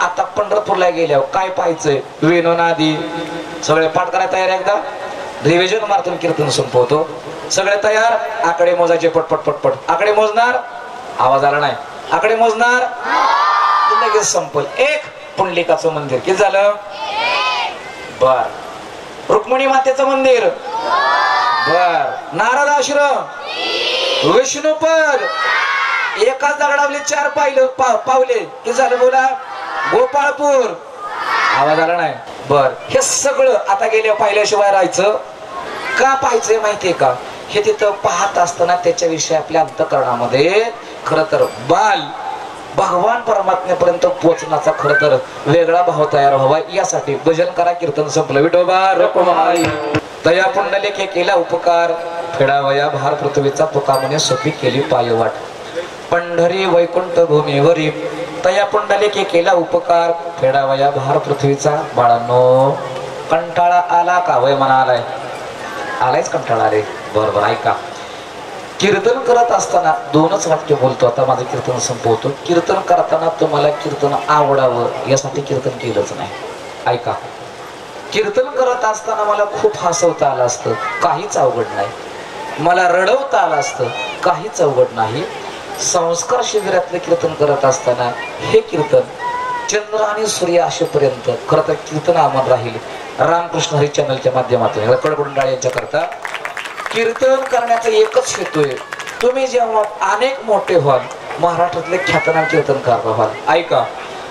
आता पंढरपूरला गेल्यावर काय पाहायचंय? वेणोनादी. सगळे पाठ करायला तयार? एकदा रिव्हिजन मारतून कीर्तन संपवतो. सगळे तयार? आकडे मोजायचे पटपट पटपट. आकडे मोजणार, आवाज आला नाही, आकडे मोजणार, लगेच संपल. एक पुंडलिकाचं मंदिर किती झालं? बर. रुक्मिणी मातेचं मंदिर बर. नारद आश्रम, विष्णुपद, एकाच दगडावले 4 पावले किती झालं बोला? गोपाळपूर. आवाज आला नाही. बर. हे सगळं आता गेल्या पाहिल्याशिवाय राहायचं का? पाहायचंय माहितीये का? हे तिथं पाहत असताना त्याच्याविषयी आपल्या अंतःकरणामध्ये खरं तर बाल भगवान परमात्म्यापर्यंत पोहोचण्याचा खरं तर वेगळा भाव तयार व्हावा, यासाठी भजन करा. कीर्तन संपलं. विठोबा रखुमाई तया पुंडलिके केला उपकार, फेडावया भार पृथ्वीचा तुका म्हणे सोपी केली पायवाट. पंढरी वैकुंठ भूमीवरी तया पुंडलिके केला उपकार, फेडावया भार पृथ्वीचा. बाळांनो, कंटाळा आला का? वय म्हणा आलाय? आलायच कंटाळा रे. बरोबर. ऐका, कीर्तन करत असताना 2च वाक्य बोलतो. आता माझं कीर्तन संपवतो. कीर्तन करताना तुम्हाला कीर्तन आवडावं यासाठी कीर्तन केलंच नाही. ऐका, कीर्तन करत असताना मला खूप हसवता आलं असतं, काहीच अवघड नाही. मला रडवता आलं असतं, काहीच अवघड नाही. संस्कार शिबिरातलं कीर्तन करत असताना हे कीर्तन चंद्र आणि सूर्य असेपर्यंत खरं तर कीर्तन अमर राहील. रामकृष्ण हरी चॅनलच्या माध्यमातून कडकुंडाळ यांच्या करता कीर्तन करण्याचा एकच हेतू आहे. तुम्ही जेव्हा अनेक मोठे व्हाल, महाराष्ट्रातले ख्यातनाम कीर्तनकार व्हाल. ऐका,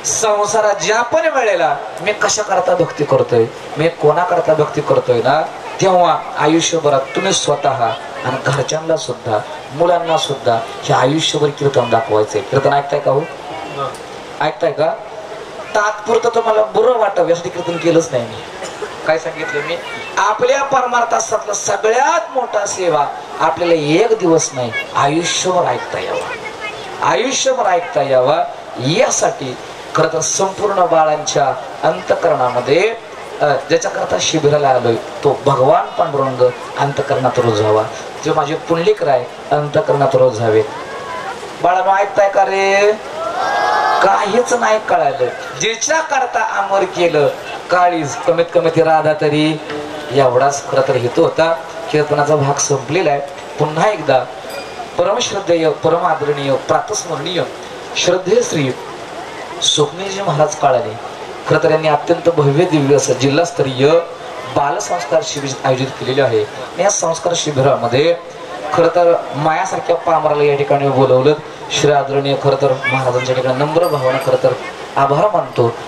संसारात ज्या पण वेळेला मी कशा करता भक्ती करतोय, मी कोणाकरता भक्ती करतोय ना, तेव्हा आयुष्यभरात तुम्ही स्वतः आणि घरच्यांना सुद्धा, मुलांना सुद्धा हे आयुष्यभर कीर्तन दाखवायचंय. कीर्तन ऐकताय का? हो, ऐकताय का? तात्पुरतं तुम्हाला बुरं वाटावं यासाठी कीर्तन केलंच नाही मी. काय सांगितलं मी? आपल्या परमार्थातला सगळ्यात मोठा सेवा आपल्याला एक दिवस नाही, आयुष्यभर ऐकता यावा, आयुष्यभर ऐकता यावा, यासाठी खरं तर संपूर्ण बाळांच्या अंतःकरणामध्ये ज्याच्याकरता शिबिराला आलोय तो भगवान पांडुरंग अंतःकरणात रुजावा. जे माझे पुंडलिक राय अंतःकरणात रुजावे. बाळांनो, ऐकताय का रे? काहीच नाही कळालं. जिच्या करता अमर केलं काळीज, कमीत कमी ती राधा तरी. एवढाच खरं तर हेतू होता. कीर्तनाचा भाग संपलेला आहे. पुन्हा एकदा परमश्रद्धेय, परम आदरणीय, प्रातस्मरणीय श्रद्धेय श्री स्वप्नीलजी महाराज काळाने खरं तर यांनी अत्यंत भव्य दिव्य असं जिल्हास्तरीय बालसंस्कार शिबिर आयोजित केलेले आहे. या संस्कार शिबिरामध्ये खरं तर मायासारख्या पामराला या ठिकाणी बोलवलं. श्री आदरणीय खरं तर महाराजांच्या ठिकाणी नम्र भावानं खरं तर आभार मानतो.